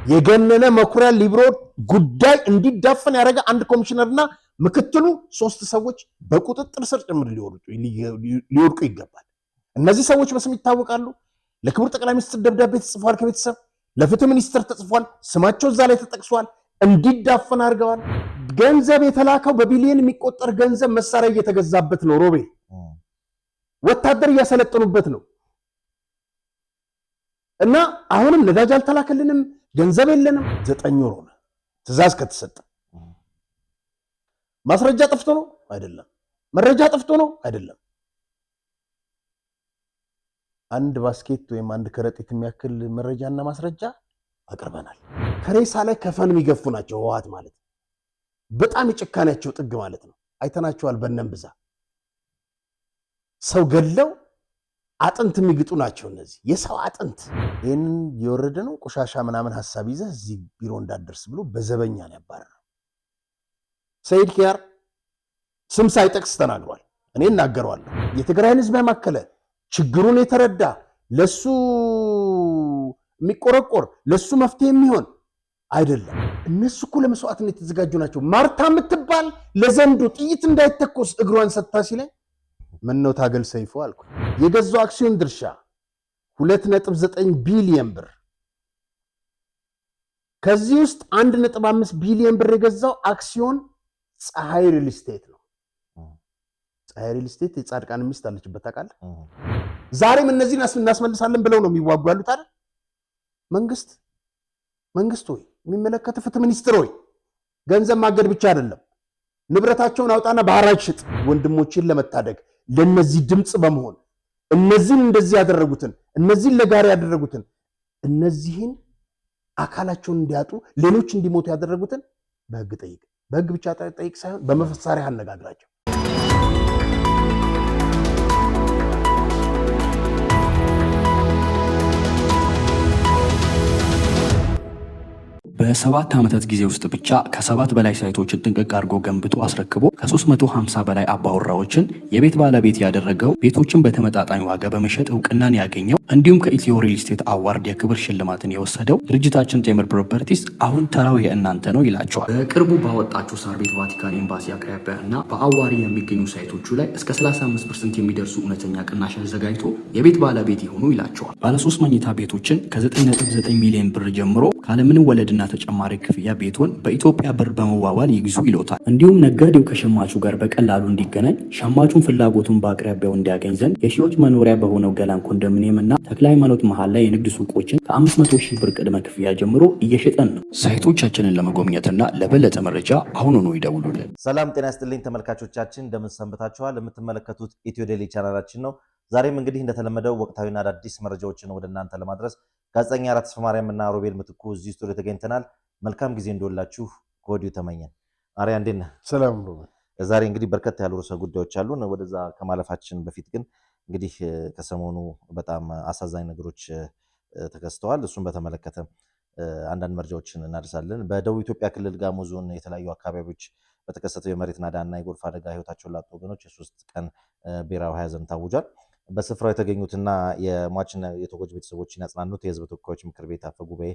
የገነነ መኩሪያ ሊብሮ ጉዳይ እንዲዳፈን ያደረገ አንድ ኮሚሽነርና ምክትሉ 3 ሰዎች በቁጥጥር ስር ጭምር ሊወድቁ ይገባል። እነዚህ ሰዎች በስም ይታወቃሉ። ለክቡር ጠቅላይ ሚኒስትር ደብዳቤ ተጽፏል፣ ከቤተሰብ ለፍትህ ሚኒስትር ተጽፏል፣ ስማቸው እዛ ላይ ተጠቅሷል። እንዲዳፈን አድርገዋል። ገንዘብ የተላከው በቢሊዮን የሚቆጠር ገንዘብ መሳሪያ እየተገዛበት ነው። ሮቤል ወታደር እያሰለጠኑበት ነው። እና አሁንም ነዳጅ አልተላከልንም፣ ገንዘብ የለንም። 9 ወር ሆነ ትእዛዝ ከተሰጠ። ማስረጃ ጠፍቶ ነው አይደለም፣ መረጃ ጠፍቶ ነው አይደለም። አንድ ባስኬት ወይም አንድ ከረጢት የሚያክል መረጃና ማስረጃ አቅርበናል። ከሬሳ ላይ ከፈን የሚገፉ ናቸው ህወሓት ማለት። በጣም የጭካኔያቸው ጥግ ማለት ነው። አይተናቸዋል። በእነንብዛ ሰው ገለው አጥንት የሚግጡ ናቸው እነዚህ የሰው አጥንት። ይህንን የወረደ ነው ቆሻሻ ምናምን ሐሳብ ይዘህ እዚህ ቢሮ እንዳደርስ ብሎ በዘበኛ ነው ያባረረው። ሰይድ ኪያር ስም ሳይጠቅስ ተናግሯል። እኔ እናገረዋለሁ። የትግራይን ህዝብ ያማከለ ችግሩን የተረዳ ለሱ የሚቆረቆር ለሱ መፍትሄ የሚሆን አይደለም። እነሱ እኮ ለመስዋዕትነት የተዘጋጁ ናቸው። ማርታ የምትባል ለዘንዶ ጥይት እንዳይተኮስ እግሯን ሰጥታ ሲለኝ ምነው ታገል ሰይፉ አልኩ። የገዛው አክሲዮን ድርሻ 2.9 ቢሊዮን ብር፣ ከዚህ ውስጥ 1.5 ቢሊዮን ብር የገዛው አክሲዮን ፀሐይ ሪል ስቴት ነው። ፀሐይ ሪል ስቴት የጻድቃን ሚስት አለችበት ታውቃለህ። ዛሬም እነዚህን እናስመልሳለን ብለው ነው የሚዋጉ ያሉት አይደል? መንግስት ሆይ፣ የሚመለከት ፍትህ ሚኒስትር ሆይ፣ ገንዘብ ማገድ ብቻ አይደለም፣ ንብረታቸውን አውጣና በሐራጅ ሽጥ። ወንድሞችን ለመታደግ ለነዚህ ድምጽ በመሆን እነዚህን እንደዚህ ያደረጉትን እነዚህን ለጋሪ ያደረጉትን እነዚህን አካላቸውን እንዲያጡ ሌሎች እንዲሞቱ ያደረጉትን በህግ ጠይቅ። በህግ ብቻ ጠይቅ ሳይሆን በመፈሳሪያ አነጋግራቸው። በ7 ዓመታት ጊዜ ውስጥ ብቻ ከ7 በላይ ሳይቶችን ጥንቅቅ አድርጎ ገንብቶ አስረክቦ ከ350 በላይ አባወራዎችን የቤት ባለቤት ያደረገው፣ ቤቶችን በተመጣጣኝ ዋጋ በመሸጥ እውቅናን ያገኘው፣ እንዲሁም ከኢትዮ ሪል ስቴት አዋርድ የክብር ሽልማትን የወሰደው ድርጅታችን ቴምር ፕሮፐርቲስ አሁን ተራው የእናንተ ነው ይላቸዋል። በቅርቡ ባወጣቸው ሳር ቤት ቫቲካን ኤምባሲ አቅራቢያ እና በአዋሪ የሚገኙ ሳይቶቹ ላይ እስከ 35% የሚደርሱ እውነተኛ ቅናሽ አዘጋጅቶ የቤት ባለቤት ይሁኑ ይላቸዋል። ባለ 3 መኝታ ቤቶችን ከ9.9 ሚሊዮን ብር ጀምሮ ካለምንም ወለድና ተጨማሪ ክፍያ ቤቱን በኢትዮጵያ ብር በመዋዋል ይግዙ ይሎታል። እንዲሁም ነጋዴው ከሸማቹ ጋር በቀላሉ እንዲገናኝ፣ ሸማቹን ፍላጎቱን በአቅራቢያው እንዲያገኝ ዘንድ የሺዎች መኖሪያ በሆነው ገላን ኮንዶሚኒየም እና ተክለ ሃይማኖት መሃል ላይ የንግድ ሱቆችን ከ500,000 ብር ቅድመ ክፍያ ጀምሮ እየሸጠን ነው። ሳይቶቻችንን ለመጎብኘትና ለበለጠ መረጃ አሁኑኑ ይደውሉልን። ሰላም ጤና ይስጥልኝ ተመልካቾቻችን፣ እንደምን ሰንብታችኋል? የምትመለከቱት ኢትዮ ዴይሊ ቻናላችን ነው። ዛሬም እንግዲህ እንደተለመደው ወቅታዊና አዳዲስ መረጃዎችን ወደ እናንተ ለማድረስ ጋዜጠኛ ተስፋ ማርያም እና ሮቤል ምትኩ እዚህ ስቱዲዮ ተገኝተናል። መልካም ጊዜ እንደወላችሁ ከወዲሁ ተመኘን። አሪያ እንዴት ነህ? ሰላም ነው። ዛሬ እንግዲህ በርከት ያሉ ርዕሰ ጉዳዮች አሉን። ወደዛ ከማለፋችን በፊት ግን እንግዲህ ከሰሞኑ በጣም አሳዛኝ ነገሮች ተከስተዋል። እሱን በተመለከተ አንዳንድ መረጃዎችን እናደርሳለን። በደቡብ ኢትዮጵያ ክልል ጋሞ ዞን የተለያዩ አካባቢዎች በተከሰተው የመሬት ናዳና የጎርፍ አደጋ ህይወታቸውን ላጡ ወገኖች የ3 ቀን ብሔራዊ ሐዘን ታውጇል። በስፍራው የተገኙትና የሟችና የተጎጂ ቤተሰቦችን ያጽናኑት የህዝብ ተወካዮች ምክር ቤት አፈ ጉባኤ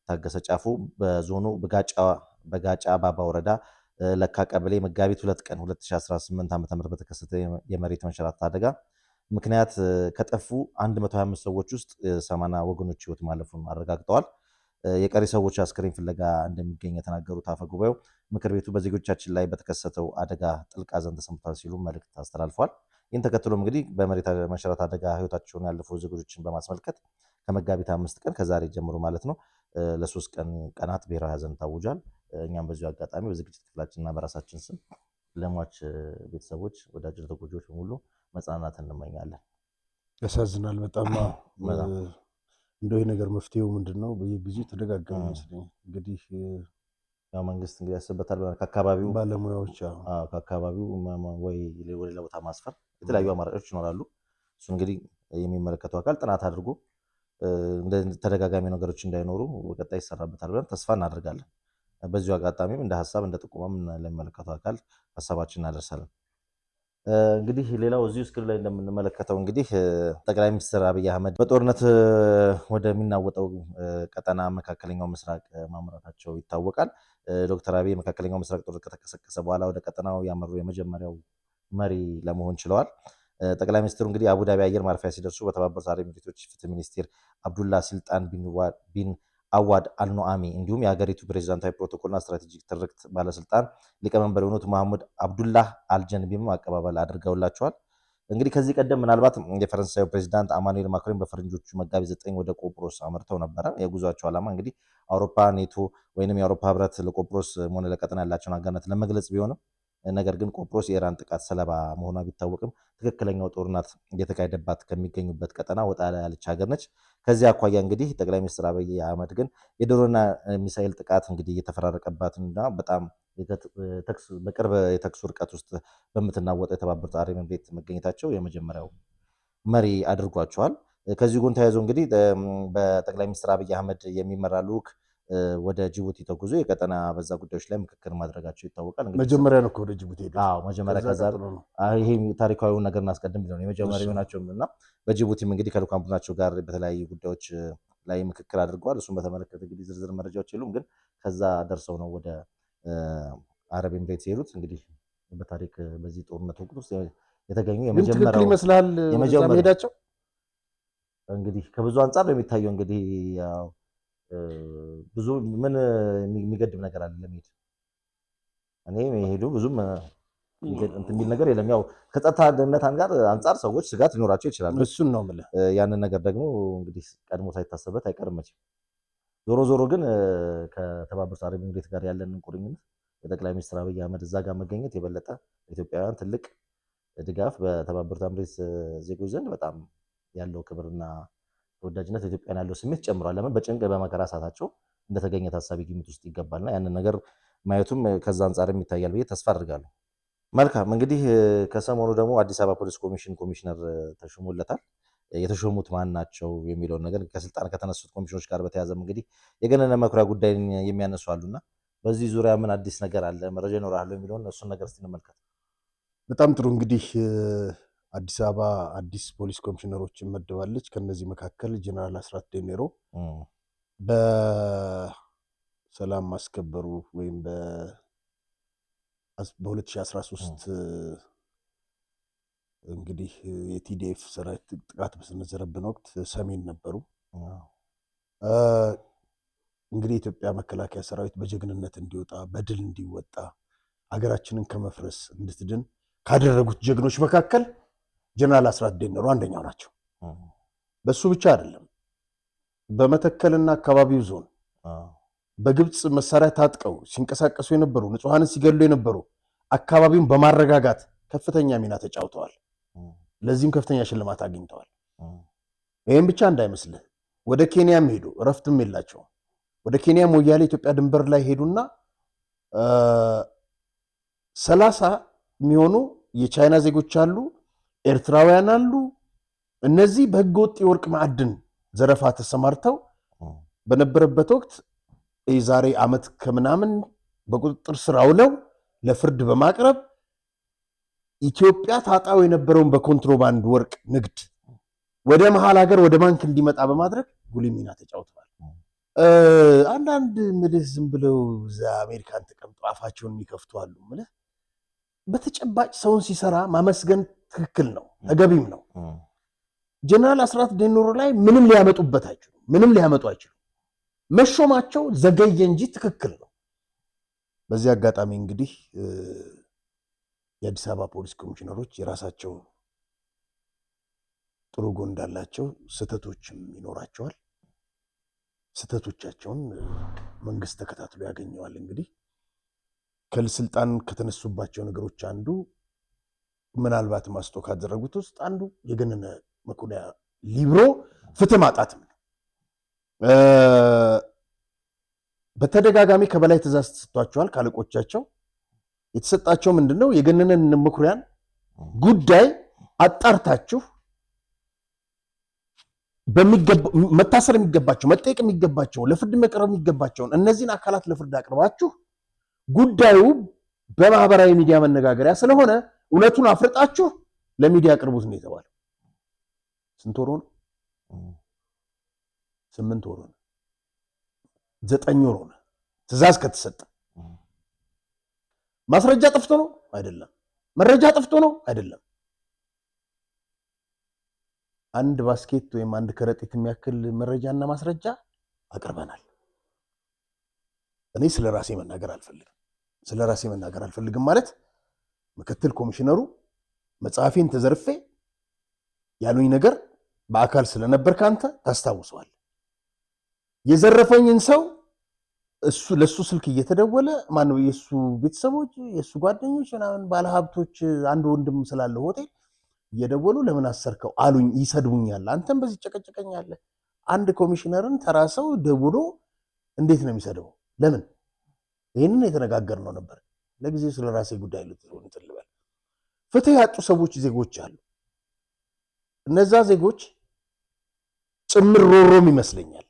ታገሰ ጫፉ በዞኑ በጋጫ ባባ ወረዳ ለካ ቀበሌ መጋቢት 2 ቀን 2018 ዓ.ም በተከሰተ የመሬት መንሸራተት አደጋ ምክንያት ከጠፉ 125 ሰዎች ውስጥ 80 ወገኖች ህይወት ማለፉን አረጋግጠዋል። የቀሪ ሰዎች አስክሬን ፍለጋ እንደሚገኝ የተናገሩት አፈ ጉባኤው ምክር ቤቱ በዜጎቻችን ላይ በተከሰተው አደጋ ጥልቅ ሐዘን ተሰምቷል ሲሉ መልእክት አስተላልፈዋል። ይህን ተከትሎም እንግዲህ በመሬት መንሸራተት አደጋ ህይወታቸውን ያለፉ ዜጎችን በማስመልከት ከመጋቢት 5 ቀን ከዛሬ ጀምሮ ማለት ነው ለ3 ቀናት ብሔራዊ ሐዘን ታውጇል። እኛም በዚሁ አጋጣሚ በዝግጅት ክፍላችንና በራሳችን ስም ለሟች ቤተሰቦች፣ ወዳጅ ተጎጂዎች በሙሉ መጽናናት እንመኛለን። ያሳዝናል በጣም። እንደው ይሄ ነገር መፍትሄው ምንድነው? በየጊዜው ተደጋጋሚ ይመስለኛል። እንግዲህ ያው መንግስት እንግዲህ ያስበታል ከአካባቢው ባለሙያዎች ከአካባቢው ወይ ሌላ ቦታ ማስፈር የተለያዩ አማራጮች ይኖራሉ። እሱ እንግዲህ የሚመለከተው አካል ጥናት አድርጎ እንደ ተደጋጋሚ ነገሮች እንዳይኖሩ በቀጣይ ይሰራበታል ብለን ተስፋ እናደርጋለን። በዚሁ አጋጣሚም እንደ ሐሳብ እንደ ጥቆማም ለሚመለከተው አካል ሐሳባችን እናደርሳለን። እንግዲህ ሌላው እዚሁ ስክሪን ላይ እንደምንመለከተው እንግዲህ ጠቅላይ ሚኒስትር አብይ አህመድ በጦርነት ወደሚናወጠው ቀጠና መካከለኛው ምስራቅ ማምራታቸው ይታወቃል። ዶክተር አብይ መካከለኛው ምስራቅ ጦርነት ከተቀሰቀሰ በኋላ ወደ ቀጠናው ያመሩ የመጀመሪያው መሪ ለመሆን ችለዋል። ጠቅላይ ሚኒስትሩ እንግዲህ አቡዳቢ አየር ማረፊያ ሲደርሱ በተባበሩት አረብ ኤሚሬቶች ፍትህ ሚኒስቴር አብዱላ ስልጣን ቢን አዋድ አልኖአሚ እንዲሁም የሀገሪቱ ፕሬዚዳንታዊ ፕሮቶኮልና ስትራቴጂክ ትርክት ባለስልጣን ሊቀመንበር የሆኑት መሐሙድ አብዱላህ አልጀንቢም አቀባበል አድርገውላቸዋል። እንግዲህ ከዚህ ቀደም ምናልባት የፈረንሳዩ ፕሬዚዳንት አማኑኤል ማክሮን በፈረንጆቹ መጋቢት 9 ወደ ቆጵሮስ አመርተው ነበረ። የጉዟቸው ዓላማ እንግዲህ አውሮፓ ኔቶ ወይንም የአውሮፓ ህብረት ለቆጵሮስ ሆነ ለቀጠና ያላቸውን አጋርነት ለመግለጽ ቢሆንም ነገር ግን ቆጵሮስ የኢራን ጥቃት ሰለባ መሆኗ ቢታወቅም ትክክለኛው ጦርነት እየተካሄደባት ከሚገኙበት ቀጠና ወጣ ያለች ሀገር ነች። ከዚህ አኳያ እንግዲህ ጠቅላይ ሚኒስትር አብይ አህመድ ግን የድሮና ሚሳኤል ጥቃት እንግዲህ እየተፈራረቀባትና በጣም በቅርብ የተኩስ ርቀት ውስጥ በምትናወጠው የተባበሩት አረብ ኤሚሬት መገኘታቸው የመጀመሪያው መሪ አድርጓቸዋል። ከዚህ ጎን ተያይዞ እንግዲህ በጠቅላይ ሚኒስትር አብይ አህመድ የሚመራ ልዑክ ወደ ጅቡቲ ተጉዞ የቀጠና በዛ ጉዳዮች ላይ ምክክር ማድረጋቸው ይታወቃል። መጀመሪያ ነው ወደ ጅቡቲ ሄዱ። መጀመሪያ ከዛ ይሄ ታሪካዊውን ነገር እናስቀድም ብለው የመጀመሪያው ናቸው እና በጅቡቲም እንግዲህ ከልኡካን ቡድናቸው ጋር በተለያዩ ጉዳዮች ላይ ምክክር አድርገዋል። እሱን በተመለከተ እንግዲህ ዝርዝር መረጃዎች የሉም፣ ግን ከዛ ደርሰው ነው ወደ አረብ ኤሚሬት የሄዱት። እንግዲህ በታሪክ በዚህ ጦርነት ወቅት ውስጥ የተገኙ የመጀመሪያው ይመስላል ሄዳቸው እንግዲህ ከብዙ አንጻር ነው የሚታየው። እንግዲህ ያው ብዙ ምን የሚገድም ነገር አለ ለመሄድ እኔ የሄዱ ብዙም እንትን የሚል ነገር የለም። ያው ከጸጥታ ደህንነት አንጻር ሰዎች ስጋት ሊኖራቸው ይችላል። እሱን ነው የምልህ። ያንን ነገር ደግሞ እንግዲህ ቀድሞ ሳይታሰበት አይቀርም መቼም። ዞሮ ግን ከተባበሩት አረብ ኤሚሬት ጋር ያለንን ቁርኝነት የጠቅላይ ሚኒስትር አብይ አህመድ እዛ ጋር መገኘት የበለጠ ኢትዮጵያውያን ትልቅ ድጋፍ በተባበሩት አረብ ዜጎች ዘንድ በጣም ያለው ክብርና ተወዳጅነት ኢትዮጵያን ያለው ስሜት ጨምሯል። ለምን በጭንቅ በመከራ ሰዓታቸው እንደተገኘ ታሳቢ ግምት ውስጥ ይገባልና ያንን ነገር ማየቱም ከዛ አንጻር ይታያል ብዬ ተስፋ አድርጋለሁ። መልካም እንግዲህ ከሰሞኑ ደግሞ አዲስ አበባ ፖሊስ ኮሚሽን ኮሚሽነር ተሾሞለታል። የተሾሙት ማን ናቸው የሚለውን ነገር ከስልጣን ከተነሱት ኮሚሽኖች ጋር በተያያዘም እንግዲህ የገነነ መኩሪያ ጉዳይን የሚያነሱ አሉና በዚህ ዙሪያ ምን አዲስ ነገር አለ መረጃ ይኖራል የሚለውን እሱን ነገር እስቲ እንመልከት። በጣም ጥሩ እንግዲህ አዲስ አበባ አዲስ ፖሊስ ኮሚሽነሮችን መደባለች። ከነዚህ መካከል ጀነራል አስራት ዴኔሮ በሰላም ማስከበሩ ወይም በ2013 እንግዲህ የቲዲኤፍ ሰራዊት ጥቃት በሰነዘረብን ወቅት ሰሜን ነበሩ። እንግዲህ የኢትዮጵያ መከላከያ ሰራዊት በጀግንነት እንዲወጣ በድል እንዲወጣ ሀገራችንን ከመፍረስ እንድትድን ካደረጉት ጀግኖች መካከል ጀነራል አስራት ዴኔሮ አንደኛው ናቸው። በሱ ብቻ አይደለም፣ በመተከልና አካባቢው ዞን በግብፅ መሳሪያ ታጥቀው ሲንቀሳቀሱ የነበሩ ንጹሐንን ሲገሉ የነበሩ አካባቢውን በማረጋጋት ከፍተኛ ሚና ተጫውተዋል። ለዚህም ከፍተኛ ሽልማት አግኝተዋል። ይህም ብቻ እንዳይመስልህ፣ ወደ ኬንያም ሄዱ፣ እረፍትም የላቸውም። ወደ ኬንያ ሞያሌ ኢትዮጵያ ድንበር ላይ ሄዱና 30 የሚሆኑ የቻይና ዜጎች አሉ፣ ኤርትራውያን አሉ። እነዚህ በህገወጥ የወርቅ ማዕድን ዘረፋ ተሰማርተው በነበረበት ወቅት የዛሬ ዓመት ከምናምን በቁጥጥር ስር አውለው ለፍርድ በማቅረብ ኢትዮጵያ ታጣው የነበረውን በኮንትሮባንድ ወርቅ ንግድ ወደ መሀል ሀገር ወደ ባንክ እንዲመጣ በማድረግ ጉልህ ሚና ተጫውተዋል። አንዳንድ ምልህ ዝም ብለው እዛ አሜሪካን ተቀምጠው አፋቸውን የሚከፍቱ አሉ። ምልህ በተጨባጭ ሰውን ሲሰራ ማመስገን ትክክል ነው፣ ተገቢም ነው። ጀነራል አስራት ዴኔሮ ላይ ምንም ሊያመጡበት አይችሉም፣ ምንም ሊያመጡ አይችሉም። መሾማቸው ዘገየ እንጂ ትክክል ነው። በዚህ አጋጣሚ እንግዲህ የአዲስ አበባ ፖሊስ ኮሚሽነሮች የራሳቸው ጥሩ ጎን እንዳላቸው ስህተቶችም ይኖራቸዋል። ስህተቶቻቸውን መንግስት ተከታትሎ ያገኘዋል። እንግዲህ ከስልጣን ከተነሱባቸው ነገሮች አንዱ ምናልባት ማስቶ ካደረጉት ውስጥ አንዱ የገነነ መኩሪያ ሊብሮ ፍትህ ማጣትም ነው። በተደጋጋሚ ከበላይ ትእዛዝ ተሰጥቷቸዋል ካለቆቻቸው። የተሰጣቸው ምንድነው? የገነነ መኩሪያን ጉዳይ አጣርታችሁ መታሰር የሚገባቸው መጠየቅ የሚገባቸው ለፍርድ መቅረብ የሚገባቸውን እነዚህን አካላት ለፍርድ አቅርባችሁ ጉዳዩ በማህበራዊ ሚዲያ መነጋገሪያ ስለሆነ እውነቱን አፍርጣችሁ ለሚዲያ አቅርቡት ነው የተባለው። ስንት ወር ሆነ? 8 ወር ሆነ። 9 ወር ሆነ ትእዛዝ ከተሰጠ። ማስረጃ ጠፍቶ ነው አይደለም። መረጃ ጠፍቶ ነው አይደለም። አንድ ባስኬት ወይም አንድ ከረጢት የሚያክል መረጃና ማስረጃ አቅርበናል። እኔ ስለራሴ መናገር አልፈልግም ማለት ምክትል ኮሚሽነሩ መጽሐፌን ተዘርፌ ያሉኝ ነገር በአካል ስለነበር ካንተ ታስታውሰዋል። የዘረፈኝን ሰው ለሱ ስልክ እየተደወለ ማነው የሱ ቤተሰቦች የሱ ጓደኞች ምናምን ባለሀብቶች አንድ ወንድም ስላለው ሆቴል እየደወሉ ለምን አሰርከው አሉኝ። ይሰድቡኛል። አንተም በዚህ ጨቀጨቀኛለህ። አንድ ኮሚሽነርን ተራሰው ደውሎ እንዴት ነው የሚሰድበው? ለምን? ይሄንን የተነጋገርነው ነበር። ለጊዜው ስለራሴ ጉዳይ ልትልበል። ፍትህ ያጡ ሰዎች ዜጎች አሉ። እነዛ ዜጎች ጭምር ሮሮም ይመስለኛል።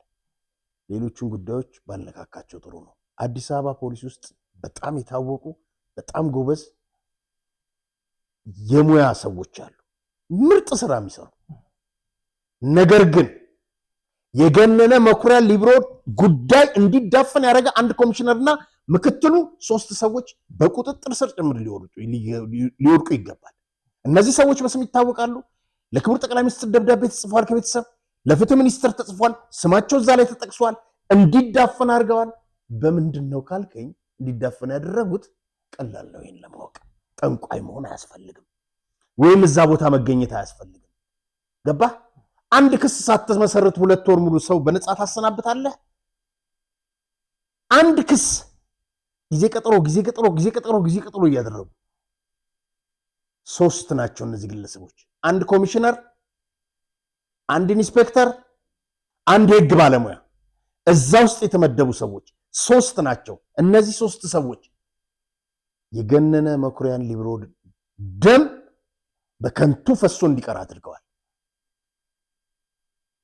ሌሎችን ጉዳዮች ባልነካካቸው ጥሩ ነው። አዲስ አበባ ፖሊስ ውስጥ በጣም የታወቁ በጣም ጎበዝ የሙያ ሰዎች አሉ፣ ምርጥ ስራ የሚሰሩ። ነገር ግን የገነነ መኩሪያ ሊብሮ ጉዳይ እንዲዳፈን ያደረገ አንድ ኮሚሽነርና ምክትሉ 3 ሰዎች በቁጥጥር ስር ጭምር ሊወድቁ ይገባል። እነዚህ ሰዎች በስም ይታወቃሉ። ለክቡር ጠቅላይ ሚኒስትር ደብዳቤ ተጽፏል። ከቤተሰብ ለፍትህ ሚኒስትር ተጽፏል። ስማቸው እዛ ላይ ተጠቅሷል። እንዲዳፈን አድርገዋል። በምንድን ነው ካልከኝ እንዲዳፈን ያደረጉት ቀላል ነው። ይሄን ለማወቅ ጠንቋይ መሆን አያስፈልግም፣ ወይም እዛ ቦታ መገኘት አያስፈልግም። ገባ? አንድ ክስ ሳትመሰርት 2 ወር ሙሉ ሰው በነጻ ታሰናብታለህ? አንድ ክስ ጊዜ ቀጠሮ እያደረጉ 3 ናቸው እነዚህ ግለሰቦች። አንድ ኮሚሽነር፣ አንድ ኢንስፔክተር፣ አንድ የህግ ባለሙያ፣ እዛ ውስጥ የተመደቡ ሰዎች 3 ናቸው። እነዚህ 3 ሰዎች የገነነ መኩሪያን ሊብሮ ደም በከንቱ ፈሶ እንዲቀር አድርገዋል።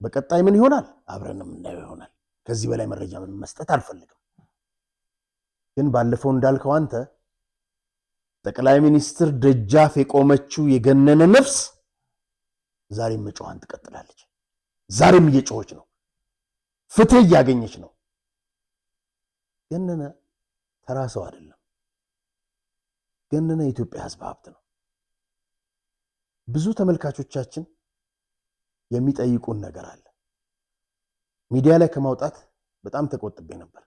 በቀጣይ ምን ይሆናል አብረን የምናየው ይሆናል። ከዚህ በላይ መረጃ መስጠት አልፈልግም። ግን ባለፈው እንዳልከው አንተ ጠቅላይ ሚኒስትር ደጃፍ የቆመችው የገነነ ነፍስ ዛሬም መጮሃን ትቀጥላለች። ዛሬም እየጮኸች ነው፣ ፍትህ እያገኘች ነው። ገነነ ተራ ሰው አይደለም። ገነነ የኢትዮጵያ ሕዝብ ሀብት ነው። ብዙ ተመልካቾቻችን የሚጠይቁን ነገር አለ። ሚዲያ ላይ ከማውጣት በጣም ተቆጥቤ ነበር።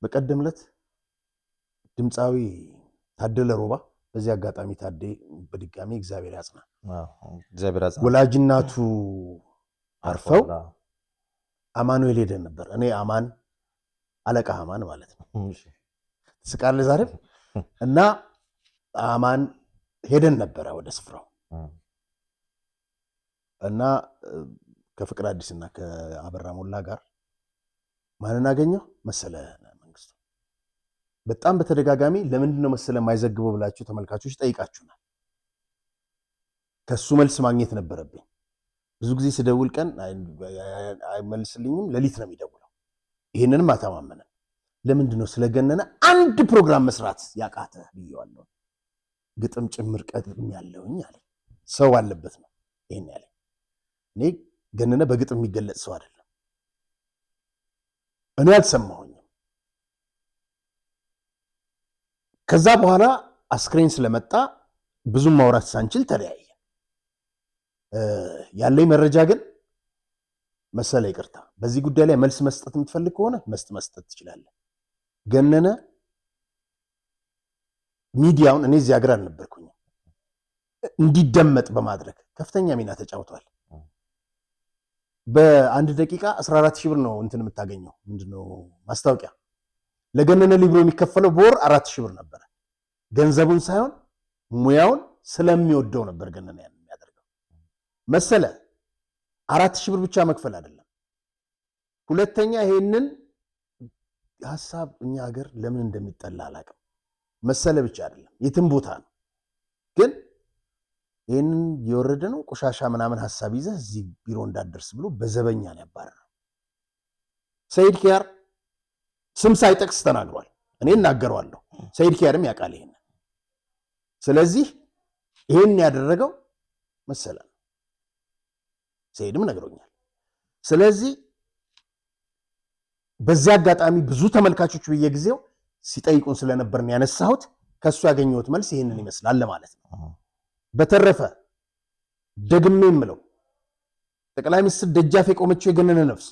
በቀደም ዕለት ድምፃዊ ታደለ ሮባ፣ በዚህ አጋጣሚ ታዴ በድጋሚ እግዚአብሔር ያጽና፣ ወላጅናቱ አርፈው አማኑኤል ሄደን ነበር። እኔ አማን አለቃ አማን ማለት ነው። ትስቃለህ ዛሬም። እና አማን ሄደን ነበረ ወደ ስፍራው እና ከፍቅር አዲስና ከአበራ ሞላ ጋር ማንን አገኘው? መሰለ መንግስቱ። በጣም በተደጋጋሚ ለምንድን ነው መሰለ የማይዘግበው ብላችሁ ተመልካቾች ጠይቃችሁናል። ከሱ መልስ ማግኘት ነበረብኝ። ብዙ ጊዜ ስደውል ቀን አይመልስልኝም፣ ሌሊት ነው የሚደውለው። ይህንንም አተማመነን። ለምንድን ነው ስለገነነ አንድ ፕሮግራም መስራት ያቃተ ብየዋለሁ። ግጥም ጭምር ቀጥም ያለውኝ አለ። ሰው አለበት ነው ይሄን ያለ። እኔ ገነነ በግጥም የሚገለጽ ሰው አይደለም። እኔ አልሰማሁኝም። ከዛ በኋላ አስክሬን ስለመጣ ብዙም ማውራት ሳንችል ተለያየ። ያለኝ መረጃ ግን መሰለ፣ ይቅርታ፣ በዚህ ጉዳይ ላይ መልስ መስጠት የምትፈልግ ከሆነ መስጠት ትችላለህ። ገነነ ሚዲያውን፣ እኔ እዚህ ሀገር አልነበርኩኝም፣ እንዲደመጥ በማድረግ ከፍተኛ ሚና ተጫውቷል። በአንድ ደቂቃ 14,000 ብር ነው እንትን የምታገኘው፣ ምንድነው ማስታወቂያ። ለገነነ ሊብሮ የሚከፈለው በወር 4,000 ብር ነበረ። ገንዘቡን ሳይሆን ሙያውን ስለሚወደው ነበር ገነነ ያን የሚያደርገው። መሰለ 4,000 ብር ብቻ መክፈል አይደለም። ሁለተኛ ይሄንን ሐሳብ እኛ ሀገር ለምን እንደሚጠላ አላውቅም። መሰለ ብቻ አይደለም የትም ቦታ ነው። ግን ይሄንን የወረደ ነው ቆሻሻ ምናምን ሐሳብ ይዘህ እዚህ ቢሮ እንዳደርስ ብሎ በዘበኛ ነው ያባረረው። ሰይድ ኪያር ስም ሳይጠቅስ ተናግሯል። እኔ እናገረዋለሁ። ሰይድ ኪያርም ያውቃል ይሄን። ስለዚህ ይሄን ያደረገው መሰለን ሰይድም ነግሮኛል። ስለዚህ በዛ አጋጣሚ ብዙ ተመልካቾች በየጊዜው ሲጠይቁን ስለነበርን ያነሳሁት ከሱ ያገኘሁት መልስ ይሄንን ይመስላል ለማለት ነው። በተረፈ ደግሜ የምለው ጠቅላይ ሚኒስትር ደጃፍ የቆመችው የገነነ ነፍስ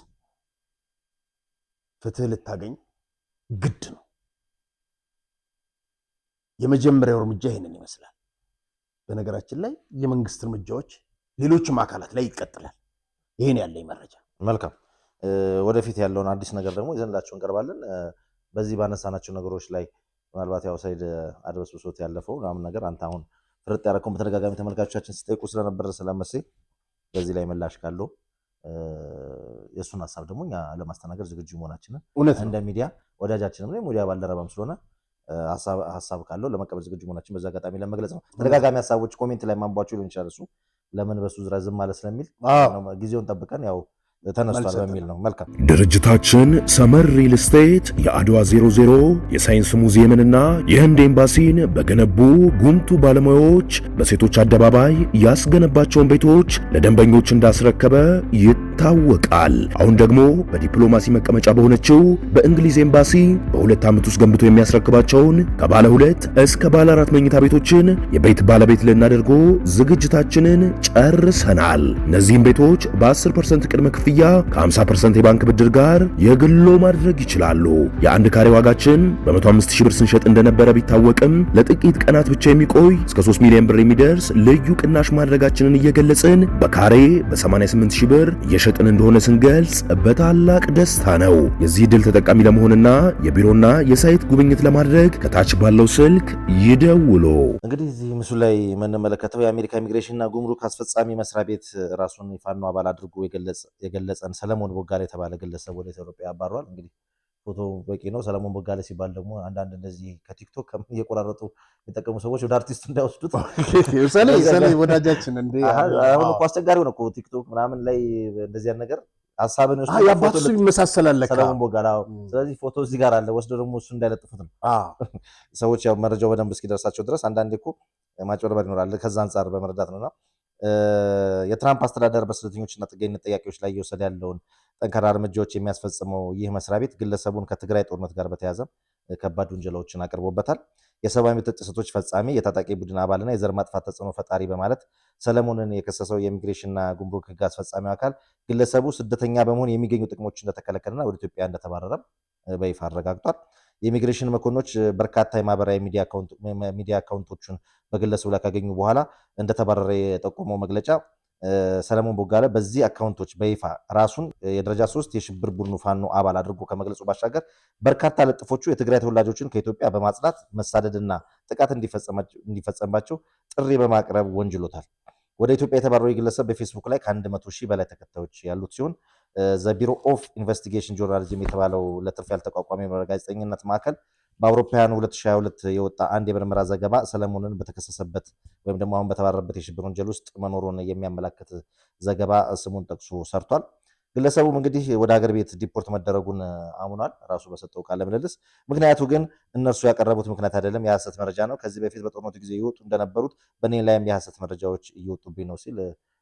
ፍትህ ልታገኝ ግድ ነው። የመጀመሪያው እርምጃ ይሄንን ይመስላል። በነገራችን ላይ የመንግስት እርምጃዎች ሌሎችም አካላት ላይ ይቀጥላል። ይሄን ያለኝ መረጃ። መልካም ወደፊት ያለውን አዲስ ነገር ደግሞ ይዘንላችሁ እንቀርባለን። በዚህ ባነሳናቸው ነገሮች ላይ ምናልባት ያው ሰይድ አድበስብሶት ያለፈው ምናምን ነገር አንተ አሁን ፍርጥ ያደረከውን በተደጋጋሚ ተመልካቾቻችን ሲጠይቁ ስለነበር ስለመሰለኝ በዚህ ላይ ምላሽ ካለው የእሱን ሀሳብ ደግሞ እኛ ለማስተናገድ ዝግጁ መሆናችንን እንደ ሚዲያ ወዳጃችንም ላይ ሚዲያ ባልደረባም ስለሆነ ሀሳብ ካለው ለመቀበል ዝግጁ መሆናችን በዛ አጋጣሚ ለመግለጽ ነው። ተደጋጋሚ ሀሳቦች ኮሜንት ላይ ማንቧቸው ሊሆን ይችላል። እሱ ለምን በሱ ዙሪያ ዝም ማለት ስለሚል ጊዜውን ጠብቀን ያው ተነስቷል በሚል ነው። መልካም ድርጅታችን ሰመር ሪል ስቴት የአድዋ 00 የሳይንስ ሙዚየምንና የህንድ ኤምባሲን በገነቡ ጉምቱ ባለሙያዎች በሴቶች አደባባይ ያስገነባቸውን ቤቶች ለደንበኞች እንዳስረከበ ይታወቃል። አሁን ደግሞ በዲፕሎማሲ መቀመጫ በሆነችው በእንግሊዝ ኤምባሲ በ2 ዓመት ውስጥ ገንብቶ የሚያስረክባቸውን ከባለ 2 እስከ ባለ 4 መኝታ ቤቶችን የቤት ባለቤት ልናደርጎ ዝግጅታችንን ጨርሰናል። እነዚህም ቤቶች በ10% ቅድመ ክፍያ ከ50% የባንክ ብድር ጋር የግሎ ማድረግ ይችላሉ። የአንድ ካሬ ዋጋችን በ105,000 ብር ስንሸጥ እንደነበረ ቢታወቅም ለጥቂት ቀናት ብቻ የሚቆይ እስከ 3 ሚሊዮን ብር የሚደርስ ልዩ ቅናሽ ማድረጋችንን እየገለጽን በካሬ በ88,000 ብር እየሸጥን እንደሆነ ስንገልጽ በታላቅ ደስታ ነው። የዚህ ድል ተጠቃሚ ለመሆንና የቢሮና የሳይት ጉብኝት ለማድረግ ከታች ባለው ስልክ ይደውሉ። እንግዲህ እዚህ ምስሉ ላይ የምንመለከተው የአሜሪካ ኢሚግሬሽንና ጉምሩክ አስፈጻሚ መስሪያ ቤት ራሱን የፋኖ አባል አድርጎ የገለጸን ሰለሞን ቦጋለ የተባለ ግለሰብ ወደ ኢትዮጵያ ያባረዋል። እንግዲህ ፎቶ በቂ ነው። ሰለሞን ቦጋለ ሲባል ደግሞ አንዳንድ እንደዚህ ከቲክቶክ እየቆራረጡ የጠቀሙ ሰዎች ወደ አርቲስቱ እንዳይወስዱት ወዳጃችን እንደ አሁን እኮ አስቸጋሪ ሆነ እኮ ቲክቶክ ምናምን ላይ እንደዚህ ነገር ሐሳብን ወስዶ ያባቱ ይመሳሰላል ሰለሞን ቦጋለ። ስለዚህ ፎቶ እዚህ ጋር አለ ወስዶ ደግሞ እሱ እንዳይለጥፉት ነው። ሰዎች ያው መረጃው በደንብ እስኪደርሳቸው ድረስ አንዳንዴ እኮ ማጭበርበር ይኖራል። ከዛ አንጻር በመረዳት ነውና የትራምፕ አስተዳደር በስደተኞችና ጥገኝነት ጥያቄዎች ላይ እየወሰደ ያለውን ጠንካራ እርምጃዎች የሚያስፈጽመው ይህ መስሪያ ቤት ግለሰቡን ከትግራይ ጦርነት ጋር በተያያዘ ከባድ ውንጀላዎችን አቅርቦበታል። የሰብአዊ መብት ጥሰቶች ፈጻሚ፣ የታጣቂ ቡድን አባልና የዘር ማጥፋት ተጽዕኖ ፈጣሪ በማለት ሰለሞንን የከሰሰው የኢሚግሬሽንና ጉምሩክ ሕግ አስፈጻሚው አካል ግለሰቡ ስደተኛ በመሆን የሚገኙ ጥቅሞች እንደተከለከለና ወደ ኢትዮጵያ እንደተባረረም በይፋ አረጋግጧል። የኢሚግሬሽን መኮንኖች በርካታ የማህበራዊ ሚዲያ አካውንቶችን በግለሰቡ ላይ ካገኙ በኋላ እንደተባረረ የጠቆመው መግለጫ ሰለሞን ቦጋለ በዚህ አካውንቶች በይፋ ራሱን የደረጃ 3 የሽብር ቡድኑ ፋኖ አባል አድርጎ ከመግለጹ ባሻገር በርካታ ለጥፎቹ የትግራይ ተወላጆችን ከኢትዮጵያ በማጽዳት መሳደድና ጥቃት እንዲፈጸምባቸው ጥሪ በማቅረብ ወንጅሎታል። ወደ ኢትዮጵያ የተባረረው ግለሰብ በፌስቡክ ላይ ከ100,000 በላይ ተከታዮች ያሉት ሲሆን ዘ ቢሮ ኦፍ ኢንቨስቲጌሽን ጆርናሊዝም የተባለው ለትርፍ ያልተቋቋመ የምርመራ ጋዜጠኝነት ማዕከል በአውሮፓውያኑ 2022 የወጣ አንድ የምርመራ ዘገባ ሰለሞንን በተከሰሰበት ወይም ደግሞ አሁን በተባረረበት የሽብር ወንጀል ውስጥ መኖሩን የሚያመላክት ዘገባ ስሙን ጠቅሶ ሰርቷል። ግለሰቡም እንግዲህ ወደ ሀገር ቤት ዲፖርት መደረጉን አምኗል ራሱ በሰጠው ቃለ ምልልስ። ምክንያቱ ግን እነርሱ ያቀረቡት ምክንያት አይደለም፣ የሐሰት መረጃ ነው። ከዚህ በፊት በጦርነቱ ጊዜ ይወጡ እንደነበሩት በእኔ ላይም የሐሰት መረጃዎች እየወጡብኝ ነው ሲል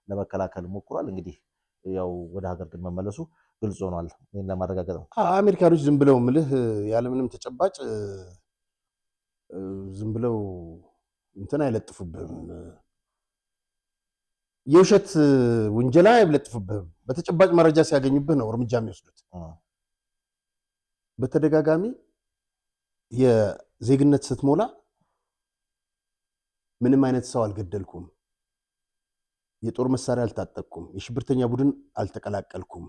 ለመከላከል ሞክሯል። እንግዲህ ያው ወደ ሀገር ግን መመለሱ ግልጽ ሆኗል። ይህን ለማረጋገጥ ነው። አሜሪካኖች ዝም ብለው ምልህ ያለምንም ተጨባጭ ዝም ብለው እንትን አይለጥፉብህም፣ የውሸት ውንጀላ አይለጥፉብህም። በተጨባጭ መረጃ ሲያገኙብህ ነው እርምጃ የሚወስዱት። በተደጋጋሚ የዜግነት ስትሞላ ምንም አይነት ሰው አልገደልኩም፣ የጦር መሳሪያ አልታጠቅኩም፣ የሽብርተኛ ቡድን አልተቀላቀልኩም፣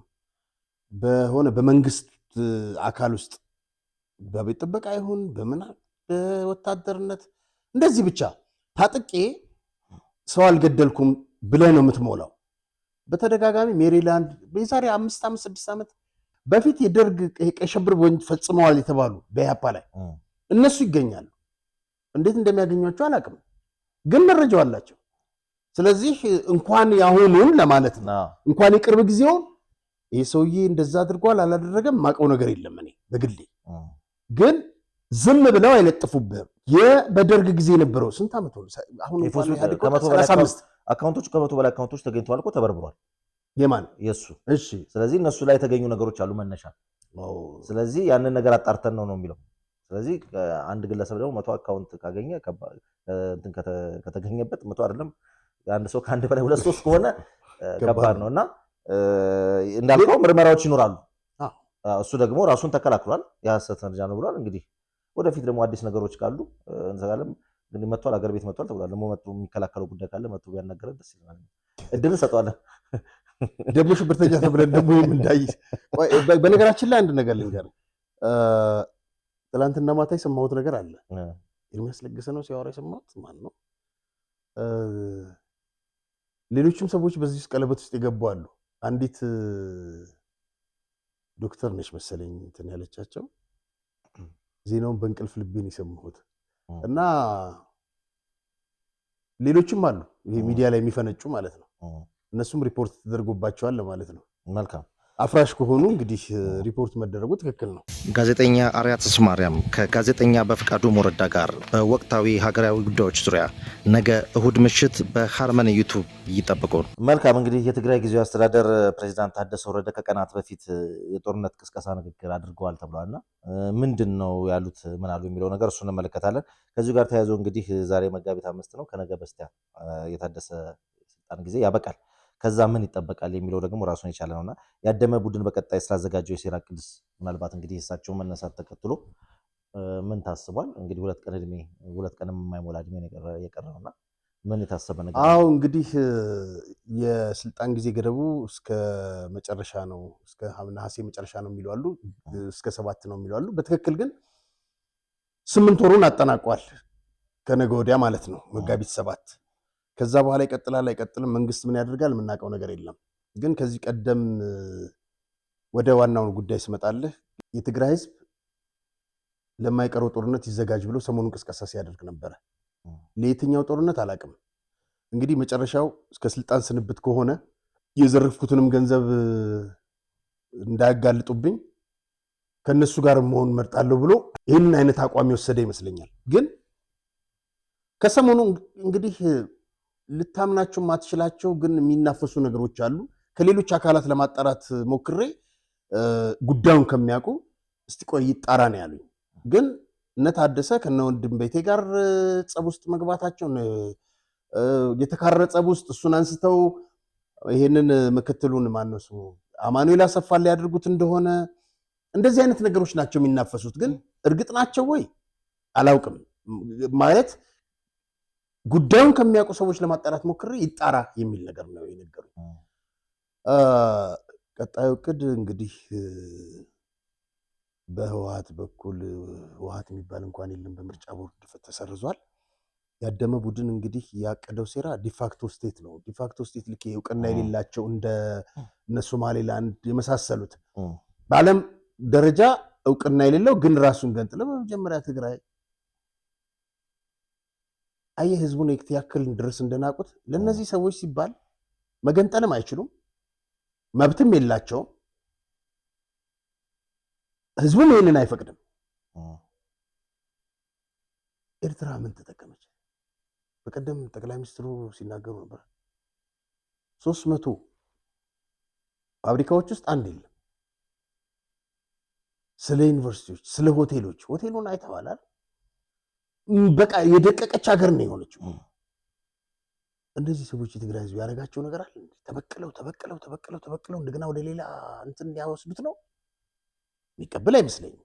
በሆነ በመንግስት አካል ውስጥ በቤት ጥበቃ ይሁን በምን በወታደርነት እንደዚህ ብቻ ታጥቄ ሰው አልገደልኩም ብለህ ነው የምትሞላው። በተደጋጋሚ ሜሪላንድ የዛሬ 5 ዓመት 6 ዓመት በፊት የደርግ የሽብር ወንጀል ፈጽመዋል የተባሉ በኢህአፓ ላይ እነሱ ይገኛሉ። እንዴት እንደሚያገኟቸው አላውቅም፣ ግን መረጃው አላቸው። ስለዚህ እንኳን ያሁኑን ለማለት ነው እንኳን የቅርብ ጊዜውን ይህ ሰውዬ እንደዛ አድርጓል አላደረገም ማቀው ነገር የለም። እኔ በግሌ ግን ዝም ብለው አይለጥፉብህም። በደርግ ጊዜ የነበረው ስንት ዓመት ነው? አሁን አካውንቶች ከመቶ በላይ አካውንቶች ተገኝተዋል እኮ ተበርብሯል። የማን የሱ? እሺ። ስለዚህ እነሱ ላይ የተገኙ ነገሮች አሉ መነሻ። ስለዚህ ያንን ነገር አጣርተን ነው የሚለው። ስለዚህ አንድ ግለሰብ ደግሞ 100 አካውንት ካገኘ እንትን ከተገኘበት 100 አይደለም አንድ ሰው ከአንድ በላይ 2-3 ከሆነ ከባድ ነውና እንዳልከው ምርመራዎች ይኖራሉ። እሱ ደግሞ ራሱን ተከላክሏል። የሐሰት መረጃ ነው ብሏል። እንግዲህ ወደፊት ደግሞ አዲስ ነገሮች ካሉ እንሰጋለን። እንግዲህ መጥቷል፣ አገር ቤት መጥቷል ተብሏል። ደግሞ መጥቶ የሚከላከለው ጉዳይ ካለ መጥቶ ቢያናገረን ደስ ይላል። እድል እንሰጠዋለን። ደግሞ ሽብርተኛ ተብለን ደግሞ እንዳይ። በነገራችን ላይ አንድ ነገር ልንገርህ። ትላንትና ማታ የሰማሁት ነገር አለ። ኤርሚያስ ለገሰ ነው ሲያወራ የሰማሁት። ማን ነው? ሌሎችም ሰዎች በዚህ ውስጥ ቀለበት ውስጥ የገቡ አሉ። አንዲት ዶክተር ነች መሰለኝ እንትን ያለቻቸው። ዜናውን በእንቅልፍ ልቤን የሰማሁት እና ሌሎችም አሉ ይሄ ሚዲያ ላይ የሚፈነጩ ማለት ነው። እነሱም ሪፖርት ተደርጎባቸዋል ማለት ነው። መልካም አፍራሽ ከሆኑ እንግዲህ ሪፖርት መደረጉ ትክክል ነው። ጋዜጠኛ አርያ ተስማርያም ከጋዜጠኛ በፍቃዱ ሞረዳ ጋር በወቅታዊ ሀገራዊ ጉዳዮች ዙሪያ ነገ እሁድ ምሽት በሃርመን ዩቱብ ይጠብቁ። መልካም እንግዲህ የትግራይ ጊዜያዊ አስተዳደር ፕሬዚዳንት ታደሰ ወረደ ከቀናት በፊት የጦርነት ቅስቀሳ ንግግር አድርገዋል ተብሏልና ምንድን ነው ያሉት ምን አሉ የሚለው ነገር እሱን እንመለከታለን። ከዚሁ ጋር ተያይዞ እንግዲህ ዛሬ መጋቢት 5 ነው። ከነገ በስቲያ የታደሰ ስልጣን ጊዜ ያበቃል። ከዛ ምን ይጠበቃል የሚለው ደግሞ ራሱን የቻለ ነውና ያደመ ቡድን በቀጣይ ስላዘጋጀው የሴራ ቅድስ ምናልባት እንግዲህ እሳቸው መነሳት ተከትሎ ምን ታስቧል? እንግዲህ 2 ቀንም የማይሞላ እድሜ የቀረውና ምን የታሰበ ነገር? አዎ እንግዲህ የስልጣን ጊዜ ገደቡ እስከ መጨረሻ ነው፣ እስከ ነሐሴ መጨረሻ ነው የሚሉ አሉ፣ እስከ 7 ነው የሚሉ አሉ። በትክክል ግን 8 ወሩን አጠናቋል። ከነገ ወዲያ ማለት ነው መጋቢት 7። ከዛ በኋላ ይቀጥላል አይቀጥልም፣ መንግስት ምን ያደርጋል የምናውቀው ነገር የለም። ግን ከዚህ ቀደም ወደ ዋናውን ጉዳይ ስመጣለህ የትግራይ ህዝብ ለማይቀረው ጦርነት ይዘጋጅ ብሎ ሰሞኑን ቅስቀሳ ሲያደርግ ነበረ። ለየትኛው ጦርነት አላውቅም። እንግዲህ መጨረሻው እስከ ስልጣን ስንብት ከሆነ የዘረፍኩትንም ገንዘብ እንዳያጋልጡብኝ ከነሱ ጋር መሆን መርጣለሁ ብሎ ይህንን አይነት አቋም የወሰደ ይመስለኛል። ግን ከሰሞኑ እንግዲህ ልታምናቸው ማትችላቸው ግን የሚናፈሱ ነገሮች አሉ። ከሌሎች አካላት ለማጣራት ሞክሬ ጉዳዩን ከሚያውቁ እስቲ ቆይ ይጣራ ነው ያሉኝ። ግን እነ ታደሰ ከነ ወንድም ቤቴ ጋር ጸብ ውስጥ መግባታቸው የተካረረ ጸብ ውስጥ እሱን አንስተው ይሄንን ምክትሉን ማነሱ አማኑኤል አሰፋን ሊያደርጉት እንደሆነ እንደዚህ አይነት ነገሮች ናቸው የሚናፈሱት። ግን እርግጥ ናቸው ወይ አላውቅም። ማለት ጉዳዩን ከሚያውቁ ሰዎች ለማጣራት ሞክሬ ይጣራ የሚል ነገር ነው የነገሩኝ። ቀጣዩ ዕቅድ እንግዲህ በህወሓት በኩል ህወሓት የሚባል እንኳን የለም፣ በምርጫ ቦርድ ተሰርዟል። ያደመ ቡድን እንግዲህ ያቀደው ሴራ ዲፋክቶ ስቴት ነው። ዲፋክቶ ስቴት ልክ እውቅና የሌላቸው እነ ሶማሌላንድ የመሳሰሉት በዓለም ደረጃ እውቅና የሌለው ግን ራሱን ገንጥሎ በመጀመሪያ ትግራይ አየ ህዝቡን ያክል ድረስ እንደናቁት ለነዚህ ሰዎች ሲባል መገንጠልም አይችሉም፣ መብትም የላቸውም። ህዝቡም ይሄንን አይፈቅድም። ኤርትራ ምን ተጠቀመች? በቀደም ጠቅላይ ሚኒስትሩ ሲናገሩ ነበር 300 ፋብሪካዎች ውስጥ አንድ የለም። ስለ ዩኒቨርሲቲዎች፣ ስለ ሆቴሉን አይተዋል። በቃ የደቀቀች ሀገር ነው የሆነችው። እነዚህ ሰዎች የትግራይ ህዝብ ያደረጋቸው ነገር አለ። ተበቅለው እንደገና ወደ ሌላ እንትን ያወስዱት ነው። የሚቀበል አይመስለኝም።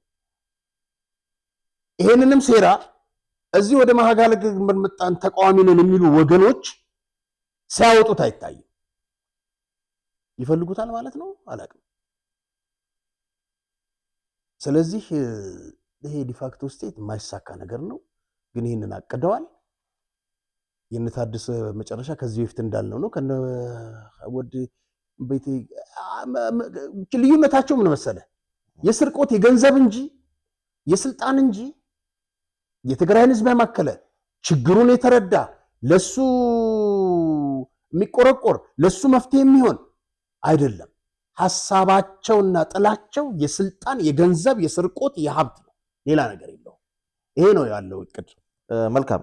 ይሄንንም ሴራ እዚህ ወደ ማጋለግ መጣን ተቃዋሚ ነን የሚሉ ወገኖች ሲያወጡት አይታይም። ይፈልጉታል ማለት ነው፣ አላውቅም። ስለዚህ ይሄ ዲፋክቶ ስቴት የማይሳካ ነገር ነው። ግን ይህንን አቅደዋል። የነታደሰ መጨረሻ ከዚህ በፊት እንዳልነው ነው። ከነ ወድ ቤቴ ልዩነታቸው ምን መሰለ? የስርቆት የገንዘብ እንጂ የስልጣን እንጂ የትግራይን ህዝብ ያማከለ ችግሩን የተረዳ ለሱ የሚቆረቆር ለሱ መፍትሄ የሚሆን አይደለም። ሐሳባቸውና ጥላቸው የስልጣን የገንዘብ የስርቆት የሀብት ነው። ሌላ ነገር የለውም። ይሄ ነው ያለው እቅድ። መልካም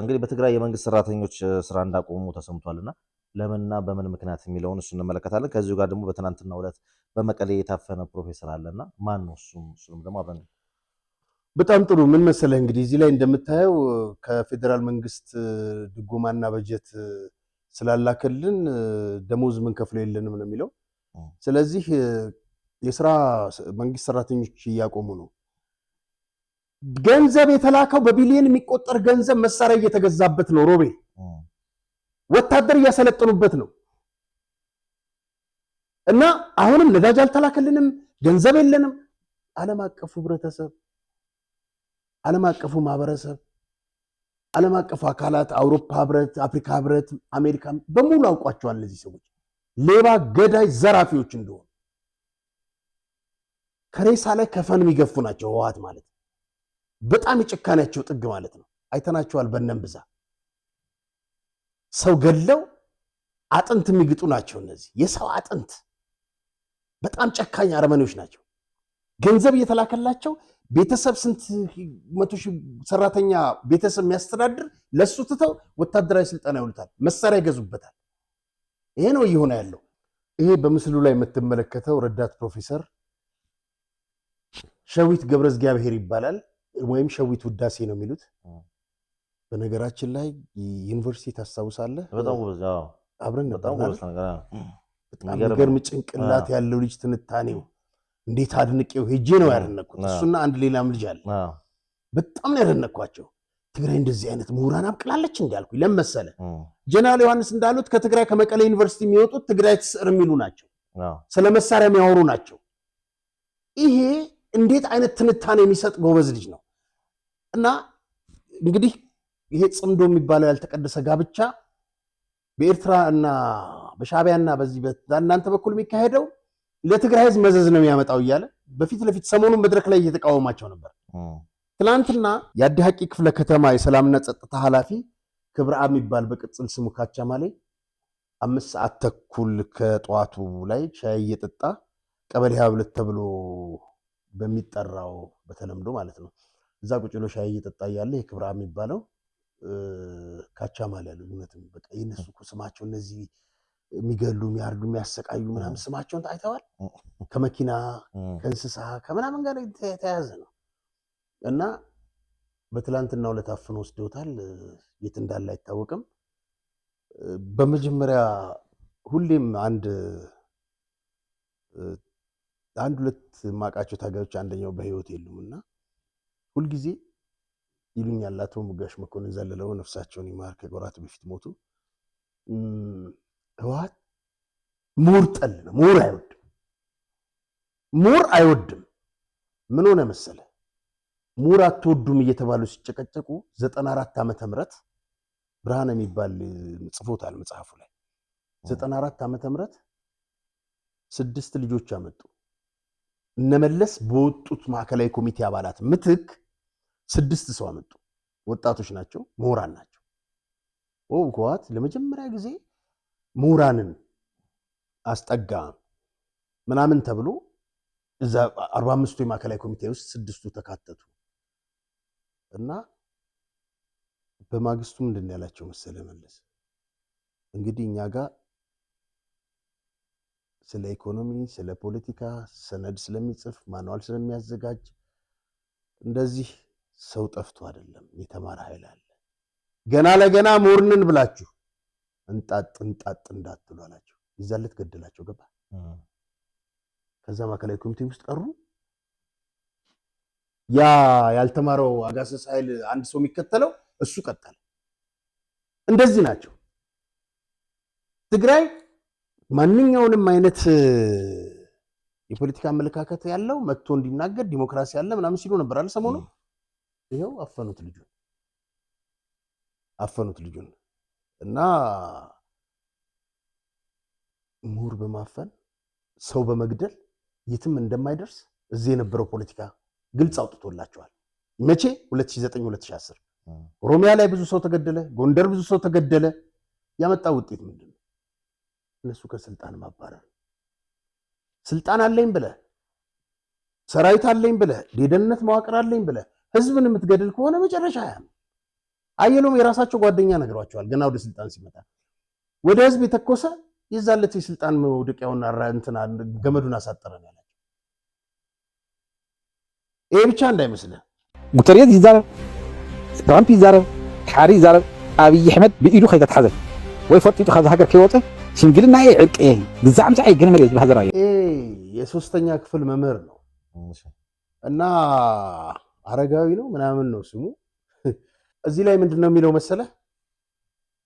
እንግዲህ በትግራይ የመንግስት ሰራተኞች ስራ እንዳቆሙ ተሰምቷልና ለምንና በምን ምክንያት የሚለውን እሱ እንመለከታለን። ከዚሁ ጋር ደግሞ በትናንትናው ዕለት በመቀሌ የታፈነ ፕሮፌሰር አለና ማን ነው እሱም ደግሞ አብረን በጣም ጥሩ። ምን መሰለህ እንግዲህ እዚህ ላይ እንደምታየው ከፌዴራል መንግስት ድጎማና በጀት ስላላከልን ደሞዝ ምን ከፍለው የለንም ነው የሚለው። ስለዚህ የስራ መንግስት ሰራተኞች እያቆሙ ነው። ገንዘብ የተላከው በቢሊዮን የሚቆጠር ገንዘብ መሳሪያ እየተገዛበት ነው። ሮቤ ወታደር እያሰለጠኑበት ነው። እና አሁንም ነዳጅ አልተላከልንም፣ ገንዘብ የለንም። ዓለም አቀፉ ህብረተሰብ፣ ዓለም አቀፉ ማህበረሰብ፣ ዓለም አቀፉ አካላት፣ አውሮፓ ህብረት፣ አፍሪካ ህብረት፣ አሜሪካ በሙሉ አውቋቸዋል እነዚህ ሰዎች ሌባ፣ ገዳይ፣ ዘራፊዎች እንደሆኑ። ከሬሳ ላይ ከፈን የሚገፉ ናቸው ህወሓት ማለት በጣም የጭካኔያቸው ጥግ ማለት ነው። አይተናቸዋል። በነንብዛ ሰው ገለው አጥንት የሚግጡ ናቸው እነዚህ የሰው አጥንት። በጣም ጨካኝ አረመኔዎች ናቸው። ገንዘብ እየተላከላቸው ቤተሰብ ስንት መቶ ሺህ ሰራተኛ ቤተሰብ የሚያስተዳድር ለሱ ትተው ወታደራዊ ስልጠና ይውሉታል፣ መሳሪያ ይገዙበታል። ይሄ ነው እየሆነ ያለው። ይሄ በምስሉ ላይ የምትመለከተው ረዳት ፕሮፌሰር ሸዊት ገብረ እግዚአብሔር ይባላል፣ ወይም ሸዊት ውዳሴ ነው የሚሉት። በነገራችን ላይ ዩኒቨርሲቲ ታስታውሳለህ? በጣም ጎበዝ። አዎ አብረን ነበር። በጣም የሚገርም ጭንቅላት ያለው ልጅ፣ ትንታኔው እንዴት አድንቄው ሄጄ ነው ያደነኩት። እሱና አንድ ሌላም ልጅ አለ። በጣም ነው ያደነኳቸው። ትግራይ እንደዚህ አይነት ምሁራን አብቅላለች እንዲያልኩኝ ለመሰለ ጀነራል ዮሐንስ እንዳሉት ከትግራይ ከመቀሌ ዩኒቨርሲቲ የሚወጡት ትግራይ ትስዕር የሚሉ ናቸው፣ ስለ መሳሪያ የሚያወሩ ናቸው። ይሄ እንዴት አይነት ትንታኔ የሚሰጥ ጎበዝ ልጅ ነው። እና እንግዲህ ይሄ ጽምዶ የሚባለው ያልተቀደሰ ጋብቻ በኤርትራ እና በሻዕቢያና በዚህ በእናንተ በኩል የሚካሄደው ለትግራይ ህዝብ መዘዝ ነው የሚያመጣው እያለ በፊት ለፊት ሰሞኑን መድረክ ላይ እየተቃወማቸው ነበር። ትናንትና የአዲ ሐቂ ክፍለ ከተማ የሰላምና ጸጥታ ኃላፊ ክብረአብ የሚባል በቅጽል ስሙ ካቻማሌ 5 ሰዓት ተኩል ከጠዋቱ ላይ ሻይ እየጠጣ ቀበሌ 22 ተብሎ በሚጠራው በተለምዶ ማለት ነው እዛ ቁጭ ብሎ ሻይ እየጠጣ እያለ የክብረአብ የሚባለው ካቻማሌ ያለው እውነትም በቃ የነሱ እኮ ስማቸው እነዚህ የሚገሉ የሚያርዱ የሚያሰቃዩ ምናምን ስማቸውን ታይተዋል። ከመኪና ከእንስሳ ከምናምን ጋር የተያያዘ ነው። እና በትላንትናው ዕለት አፍነው ወስደውታል። የት እንዳለ አይታወቅም። በመጀመሪያ ሁሌም አንድ ሁለት ማቃቸው ታጋዮች አንደኛው በህይወት የሉም እና ሁልጊዜ ይሉኛል አቶ ሙጋሽ መኮንን ዘለለው ነፍሳቸውን ይማር ከወራት በፊት ሞቱ። ህወሓት ምሁር ጠል ነው። ምሁር አይወድም። ምን ሆነ መሰለ ምሁር አትወዱም እየተባሉ ሲጨቀጨቁ 94 ዓመተ ምህረት ብርሃነ የሚባል ጽፎታል መጽሐፉ ላይ 94 ዓመተ ምህረት 6 ልጆች አመጡ። እነመለስ በወጡት ማዕከላዊ ኮሚቴ አባላት ምትክ 6 ሰው አመጡ። ወጣቶች ናቸው፣ ምሁራን ናቸው። ህወሓት ለመጀመሪያ ጊዜ ምሁራንን አስጠጋ ምናምን ተብሎ እዛ 45ቱ የማዕከላዊ ኮሚቴ ውስጥ 6ቱ ተካተቱ እና በማግስቱ ምንድን ያላቸው መሰለ መለስ እንግዲህ እኛ ጋር ስለ ኢኮኖሚ፣ ስለ ፖለቲካ ሰነድ ስለሚጽፍ ማኑዋል ስለሚያዘጋጅ እንደዚህ ሰው ጠፍቶ አይደለም፣ የተማረ ኃይል አለ። ገና ለገና ምሁርንን ብላችሁ እንጣጥ እንዳትሉ አላቸው። ይዛለት ገደላቸው። ገባ። ከዛ ማዕከላዊ ኮሚቴ ውስጥ ቀሩ። ያ ያልተማረው አጋሰስ ኃይል አንድ ሰው የሚከተለው እሱ ቀጠለ። እንደዚህ ናቸው። ትግራይ ማንኛውንም አይነት የፖለቲካ አመለካከት ያለው መጥቶ እንዲናገር ዲሞክራሲ ያለ ምናምን ሲሉ ነበር አለ ሰሞኑ። ይሄው አፈኑት ልጁን እና ምሁር በማፈን ሰው በመግደል የትም እንደማይደርስ እዚህ የነበረው ፖለቲካ ግልጽ አውጥቶላቸዋል። መቼ 2009 2010 ኦሮሚያ ላይ ብዙ ሰው ተገደለ፣ ጎንደር ብዙ ሰው ተገደለ። ያመጣው ውጤት ምንድነው? እነሱ ከስልጣን ማባረር። ስልጣን አለኝ ብለህ ሰራዊት አለኝ ብለህ የደህንነት መዋቅር አለኝ ብለህ ህዝብን የምትገድል ከሆነ መጨረሻ አየሎም የራሳቸው ጓደኛ ነግሯቸዋል። ገና ወደ ስልጣን ሲመጣ ወደ ህዝብ የተኮሰ የዛለት የስልጣን መውደቂያውን እንትና ገመዱን አሳጠረን ያላቸው። ይሄ ብቻ እንዳይመስልህ ጉተሬዝ ይዛረብ፣ ትራምፕ ይዛረብ፣ ሓሪ ይዛረብ፣ አብይ አሕመድ ብኢዱ ከይተተሓዘ ወይ ፈርጢጡ ከዛ ሀገር ከይወፅእ ሽምግልና ዕርቅ ግዛዕ ምሳይ ገነመር ዝባሃዘራ የሶስተኛ ክፍል መምህር ነው እና አረጋዊ ነው ምናምን ነው ስሙ። እዚህ ላይ ምንድነው የሚለው መሰለ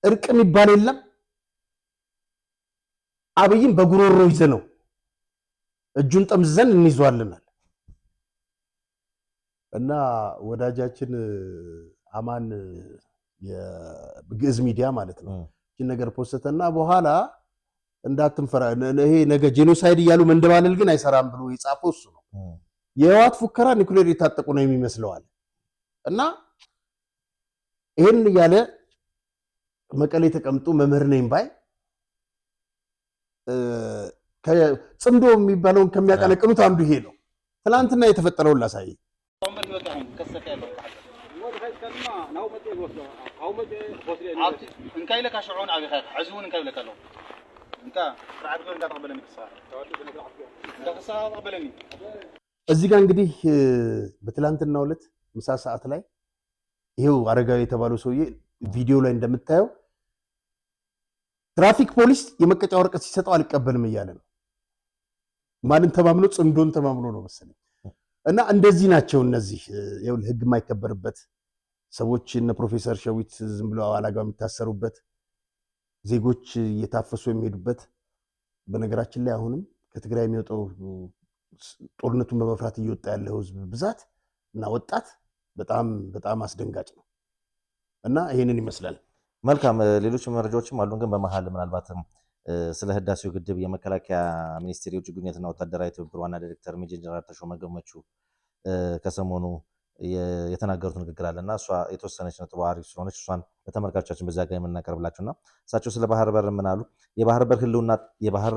እርቅ የሚባል የለም አብይን በጉሮሮ ይዘነው እጁን ጠምዘን እንይዟልናል። እና ወዳጃችን አማን የግዕዝ ሚዲያ ማለት ነው ይህን ነገር ፖስተና በኋላ እንዳትንፈራ ይሄ ነገ ጄኖሳይድ እያሉ መንደባለል ግን አይሰራም ብሎ የጻፈው እሱ ነው። የህወሓት ፉከራ ኒውክሌር የታጠቁ ነው የሚመስለዋል። እና ይሄን እያለ መቀሌ ተቀምጦ መምህር ነኝ ባይ ጽምዶ የሚባለውን ከሚያቀነቅኑት አንዱ ይሄ ነው። ትናንትና የተፈጠረውን ላሳይ። እዚህ ጋር እንግዲህ በትላንትናው ዕለት ምሳ ሰዓት ላይ ይሄው አረጋዊ የተባለው ሰውዬ ቪዲዮ ላይ እንደምታየው ትራፊክ ፖሊስ የመቀጫ ወረቀት ሲሰጠው አልቀበልም እያለ ነው። ማንን ተማምኖ? ጽምዶን ተማምኖ ነው መሰለኝ። እና እንደዚህ ናቸው እነዚህ ይኸውልህ ህግ የማይከበርበት ሰዎች እነ ፕሮፌሰር ሸዊት ዝም ብለው አላጋው የሚታሰሩበት ዜጎች እየታፈሱ የሚሄዱበት። በነገራችን ላይ አሁንም ከትግራይ የሚወጣው ጦርነቱን በመፍራት እየወጣ ያለው ህዝብ ብዛት እና ወጣት በጣም በጣም አስደንጋጭ ነው። እና ይሄንን ይመስላል። መልካም ሌሎች መረጃዎችም አሉን። ግን በመሃል ምናልባትም ስለ ህዳሴው ግድብ የመከላከያ ሚኒስቴር የውጭ ግንኙነትና ወታደራዊ ትብብር ዋና ዳይሬክተር ሜጀር ጀነራል ተሾመ ገመቹ ከሰሞኑ የተናገሩት ንግግር አለና እሷ የተወሰነች ነጥብ አሪፍ ስለሆነች እሷን ለተመልካቾቻችን በዚያ ጋር የምናቀርብላችሁና እሳቸው ስለ ባህር በር ምን አሉ? የባህር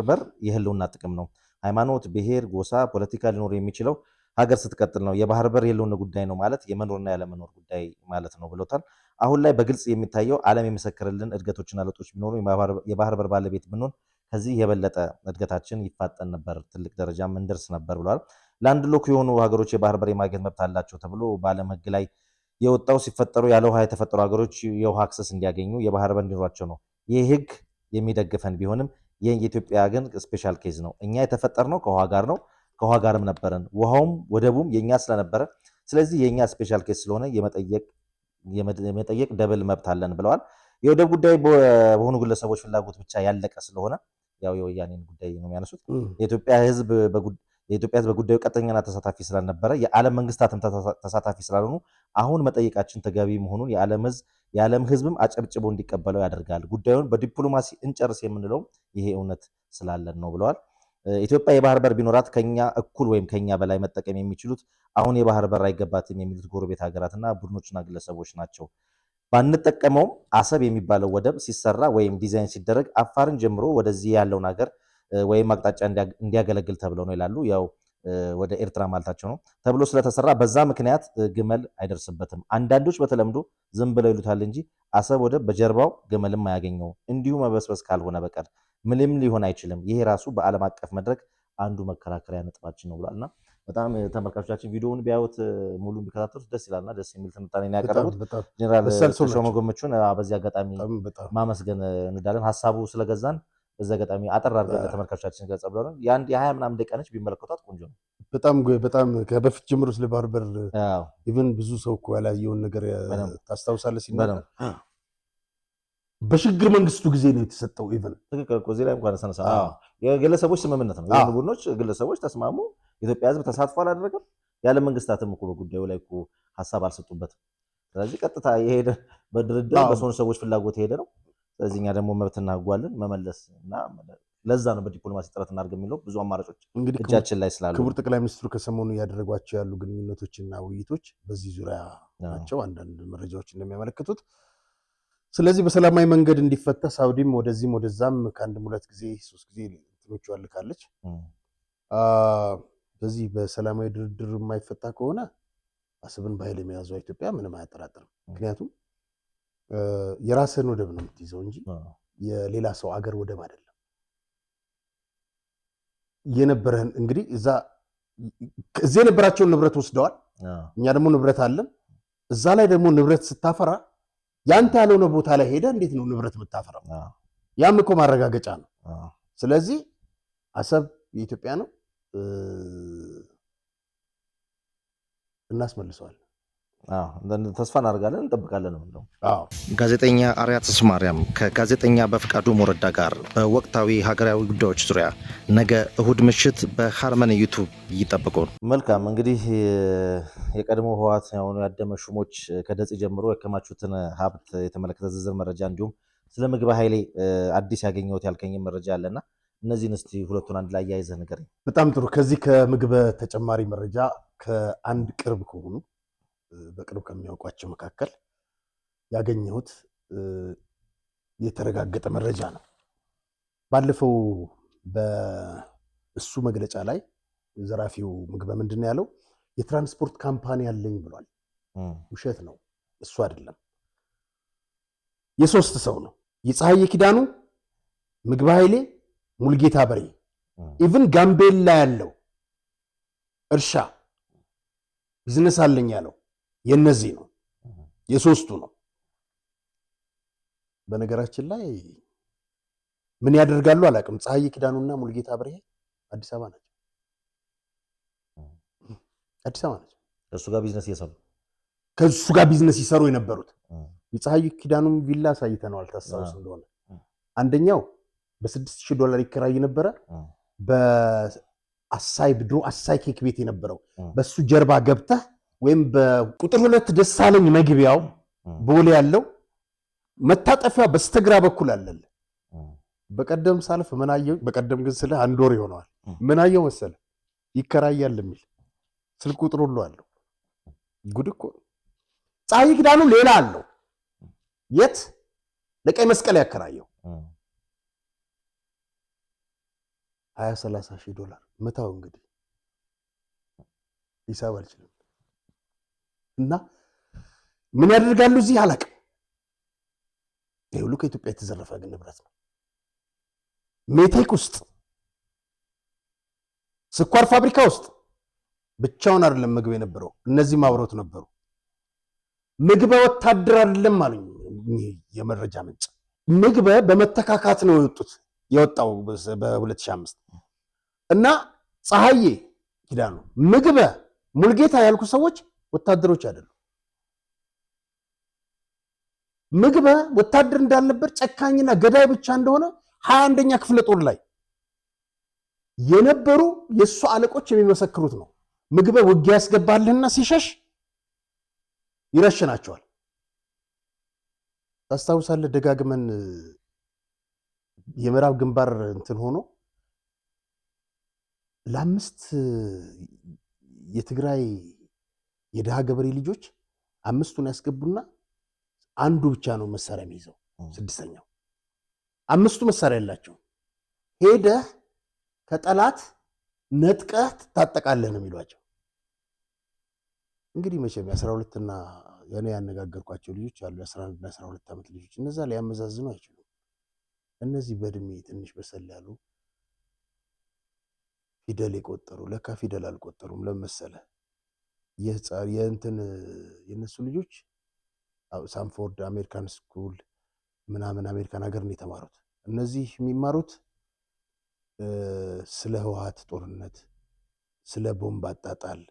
በር የህልውና ጥቅም ነው። ሃይማኖት፣ ብሔር፣ ጎሳ፣ ፖለቲካ ሊኖር የሚችለው ሀገር ስትቀጥል ነው። የባህር በር የህልውና ጉዳይ ነው ማለት የመኖርና ያለመኖር ጉዳይ ማለት ነው ብሎታል። አሁን ላይ በግልጽ የሚታየው ዓለም የመሰከረልን እድገቶችና ለውጦች ቢኖሩ የባህር በር ባለቤት ብንሆን ከዚህ የበለጠ እድገታችን ይፋጠን ነበር፣ ትልቅ ደረጃም እንደርስ ነበር ብለዋል። ለአንድ ሎክ የሆኑ ሀገሮች የባህር በር የማግኘት መብት አላቸው ተብሎ በዓለም ህግ ላይ የወጣው ሲፈጠሩ ያለ ውሃ የተፈጠሩ ሀገሮች የውሃ አክሰስ እንዲያገኙ የባህር በር እንዲኖራቸው ነው። ይህ ህግ የሚደግፈን ቢሆንም የኢትዮጵያ ግን ስፔሻል ኬዝ ነው። እኛ የተፈጠርነው ከውሃ ጋር ነው፣ ከውሃ ጋርም ነበረን፣ ውሃውም ወደቡም የኛ ስለነበረ ስለዚህ የኛ ስፔሻል ኬዝ ስለሆነ የመጠየቅ ደብል መብት አለን ብለዋል። የወደብ ጉዳይ በሆኑ ግለሰቦች ፍላጎት ብቻ ያለቀ ስለሆነ ያው የወያኔን ጉዳይ ነው የሚያነሱት። የኢትዮጵያ ህዝብ በጉዳዩ ቀጥተኛና ተሳታፊ ስላልነበረ የዓለም መንግስታትም ተሳታፊ ስላልሆኑ አሁን መጠየቃችን ተገቢ መሆኑን የዓለም ህዝብም አጨብጭቦ እንዲቀበለው ያደርጋል። ጉዳዩን በዲፕሎማሲ እንጨርስ የምንለው ይሄ እውነት ስላለን ነው ብለዋል። ኢትዮጵያ የባህር በር ቢኖራት ከኛ እኩል ወይም ከኛ በላይ መጠቀም የሚችሉት አሁን የባህር በር አይገባትም የሚሉት ጎረቤት ሀገራትና ቡድኖችና ግለሰቦች ናቸው። ባንጠቀመውም አሰብ የሚባለው ወደብ ሲሰራ ወይም ዲዛይን ሲደረግ አፋርን ጀምሮ ወደዚህ ያለውን ሀገር ወይም አቅጣጫ እንዲያገለግል ተብለው ነው ይላሉ። ያው ወደ ኤርትራ ማለታቸው ነው ተብሎ ስለተሰራ በዛ ምክንያት ግመል አይደርስበትም። አንዳንዶች በተለምዶ ዝም ብለው ይሉታል እንጂ አሰብ ወደብ በጀርባው ግመልም አያገኘው እንዲሁ መበስበስ ካልሆነ በቀር ምንም ሊሆን አይችልም። ይሄ ራሱ በዓለም አቀፍ መድረክ አንዱ መከራከሪያ ነጥባችን ነው ብሏልና በጣም ተመልካቾቻችን ቪዲዮውን ቢያዩት ሙሉ ቢከታተሉት ደስ ይላልና ደስ የሚል ትንታኔ ነው ያቀረቡት ጀነራል ተሾመ ገመቹን በዚህ አጋጣሚ ማመስገን እንዳለን ሀሳቡ ስለገዛን በዚህ አጋጣሚ አጠር አድርገን ለተመልካቾቻችን ገለጻ ብለናል። የአንድ የ20 ምናምን ደቂቃ ነች፣ ቢመለከቷት ቆንጆ ነው። በጣም ከበፊት ጀምሮ ስለ ባህር በር ኢቭን ብዙ ሰው እኮ ያላየውን ነገር ታስታውሳለህ ሲባል በሽግግር መንግስቱ ጊዜ ነው የተሰጠው። ኢቭን ትክክል እኮ እዚህ ላይ እንኳን ሰነሳ የግለሰቦች ስምምነት ነው። የሆኑ ቡድኖች ግለሰቦች ተስማሙ። ኢትዮጵያ ህዝብ ተሳትፎ አላደረገም። ያለ መንግስታትም እኮ በጉዳዩ ላይ እኮ ሀሳብ አልሰጡበትም። ስለዚህ ቀጥታ የሄደ በድርድር በሶኑ ሰዎች ፍላጎት የሄደ ነው። ስለዚህ እኛ ደግሞ መብትና ህጓልን መመለስ እና ለዛ ነው በዲፕሎማሲ ጥረት እናድርግ የሚለው ብዙ አማራጮች እጃችን ላይ ስላሉ ክቡር ጠቅላይ ሚኒስትሩ ከሰሞኑ ያደረጓቸው ያሉ ግንኙነቶችና ውይይቶች በዚህ ዙሪያ ናቸው አንዳንድ መረጃዎች እንደሚያመለክቱት። ስለዚህ በሰላማዊ መንገድ እንዲፈታ ሳውዲም ወደዚህም ወደዛም ከአንድም ሁለት ጊዜ ሶስት ጊዜ እንትኖቹ አልካለች። በዚህ በሰላማዊ ድርድር የማይፈታ ከሆነ አሰብን በኃይል የመያዘው ኢትዮጵያ ምንም አያጠራጥርም። ምክንያቱም የራስህን ወደብ ነው የምትይዘው እንጂ የሌላ ሰው አገር ወደብ አይደለም። የነበረን እንግዲህ እዚህ የነበራቸውን ንብረት ወስደዋል። እኛ ደግሞ ንብረት አለን። እዛ ላይ ደግሞ ንብረት ስታፈራ ያንተ ያልሆነ ቦታ ላይ ሄደ እንዴት ነው ንብረት የምታፈራው? ያም እኮ ማረጋገጫ ነው። ስለዚህ አሰብ የኢትዮጵያ ነው፣ እናስመልሰዋለን። ተስፋ እናደርጋለን፣ እንጠብቃለን ነው። ጋዜጠኛ አርያ ተስማርያም ከጋዜጠኛ በፍቃዱ ሞረዳ ጋር በወቅታዊ ሀገራዊ ጉዳዮች ዙሪያ ነገ እሁድ ምሽት በሃርመን ዩቱብ ይጠብቁን። መልካም እንግዲህ የቀድሞ ህወሓት የሆኑ ያደመ ሹሞች ከደጽ ጀምሮ ያከማቹትን ሀብት የተመለከተ ዝርዝር መረጃ እንዲሁም ስለ ምግበ ኃይሌ አዲስ ያገኘሁት ያልከኝ መረጃ አለና እነዚህን እስቲ ሁለቱን አንድ ላይ ያይዘህ ንገረኝ። በጣም ጥሩ። ከዚህ ከምግበ ተጨማሪ መረጃ ከአንድ ቅርብ ከሆኑ በቅርብ ከሚያውቋቸው መካከል ያገኘሁት የተረጋገጠ መረጃ ነው። ባለፈው በእሱ መግለጫ ላይ ዘራፊው ምግበ ምንድን ነው ያለው? የትራንስፖርት ካምፓኒ ያለኝ ብሏል። ውሸት ነው፣ እሱ አይደለም። የሶስት ሰው ነው። የፀሐዬ ኪዳኑ፣ ምግበ ኃይሌ፣ ሙልጌታ በሬ፣ ኢቭን ጋምቤላ ያለው እርሻ ቢዝነስ አለኝ ያለው የነዚህ ነው፣ የሶስቱ ነው። በነገራችን ላይ ምን ያደርጋሉ አላውቅም። ፀሐዬ ኪዳኑና ሙልጌታ በሬ አዲስ አበባ ናቸው። አዲስ አበባ ናቸው። ከእሱ ጋር ቢዝነስ እየሰሩ ከእሱ ጋር ቢዝነስ ይሰሩ የነበሩት። የፀሐዬ ኪዳኑን ቪላ አሳይተነዋል ታስታውስ እንደሆነ። አንደኛው $6,000 ይከራይ ነበረ። በአሳይ ብድሮ አሳይ ኬክ ቤት የነበረው በሱ ጀርባ ገብተህ ወይም በቁጥር 2 ደሳለኝ መግቢያው ቦሌ ያለው መታጠፊያ በስተግራ በኩል አለለ። በቀደም ሳልፍ ምን አየሁ? በቀደም ግን ስለ አንድ ወር ይሆነዋል። ምን አየሁ መሰለ? ይከራያል የሚል ስልክ ቁጥር ሁሉ አለው። ጉድ እኮ። ፀሐዬ ኪዳኑ ሌላ አለው። የት? ለቀይ መስቀል ያከራየው $20,000-30,000 መታው። እንግዲህ ሂሳብ አልችልም። እና ምን ያደርጋሉ እዚህ አላውቅም። ይሄ ሁሉ ከኢትዮጵያ የተዘረፈ ግን ንብረት ነው። ሜቴክ ውስጥ ስኳር ፋብሪካ ውስጥ ብቻውን አይደለም ምግብ የነበረው፣ እነዚህም አብረውት ነበሩ። ምግበ ወታደር አይደለም አሉኝ የመረጃ ምንጭ። ምግበ በመተካካት ነው የወጣው በ2005 እና ፀሐዬ ኪዳኑ፣ ምግበ፣ ሙልጌታ ያልኩ ሰዎች ወታደሮች አይደሉም። ምግበ ወታደር እንዳልነበር ጨካኝና ገዳይ ብቻ እንደሆነ 21ኛ ክፍለ ጦር ላይ የነበሩ የእሱ አለቆች የሚመሰክሩት ነው። ምግበ ውጊያ ያስገባልህና ሲሸሽ ይረሽናቸዋል። ታስታውሳለህ? ደጋግመን የምዕራብ ግንባር እንትን ሆኖ ለ5 የትግራይ የድሃ ገበሬ ልጆች 5ቱን ያስገቡና አንዱ ብቻ ነው መሳሪያ የሚይዘው፣ 6ኛው። 5ቱ መሳሪያ ያላቸው ሄደህ ከጠላት ነጥቀህ ትታጠቃለህ ነው የሚሏቸው። እንግዲህ መቼም የ12 እና የኔ ያነጋገርኳቸው ልጆች አሉ፣ የ11 እና 12 ዓመት ልጆች። እነዛ ሊያመዛዝኑ አይችሉም። እነዚህ በእድሜ ትንሽ በሰል ያሉ ፊደል የቆጠሩ ለካ ፊደል አልቆጠሩም። ለመሰለ የእነሱ ልጆች ሳንፎርድ አሜሪካን ስኩል ምናምን አሜሪካን ሀገር ነው የተማሩት። እነዚህ የሚማሩት ስለ ህወሓት ጦርነት፣ ስለ ቦምብ አጣጣል።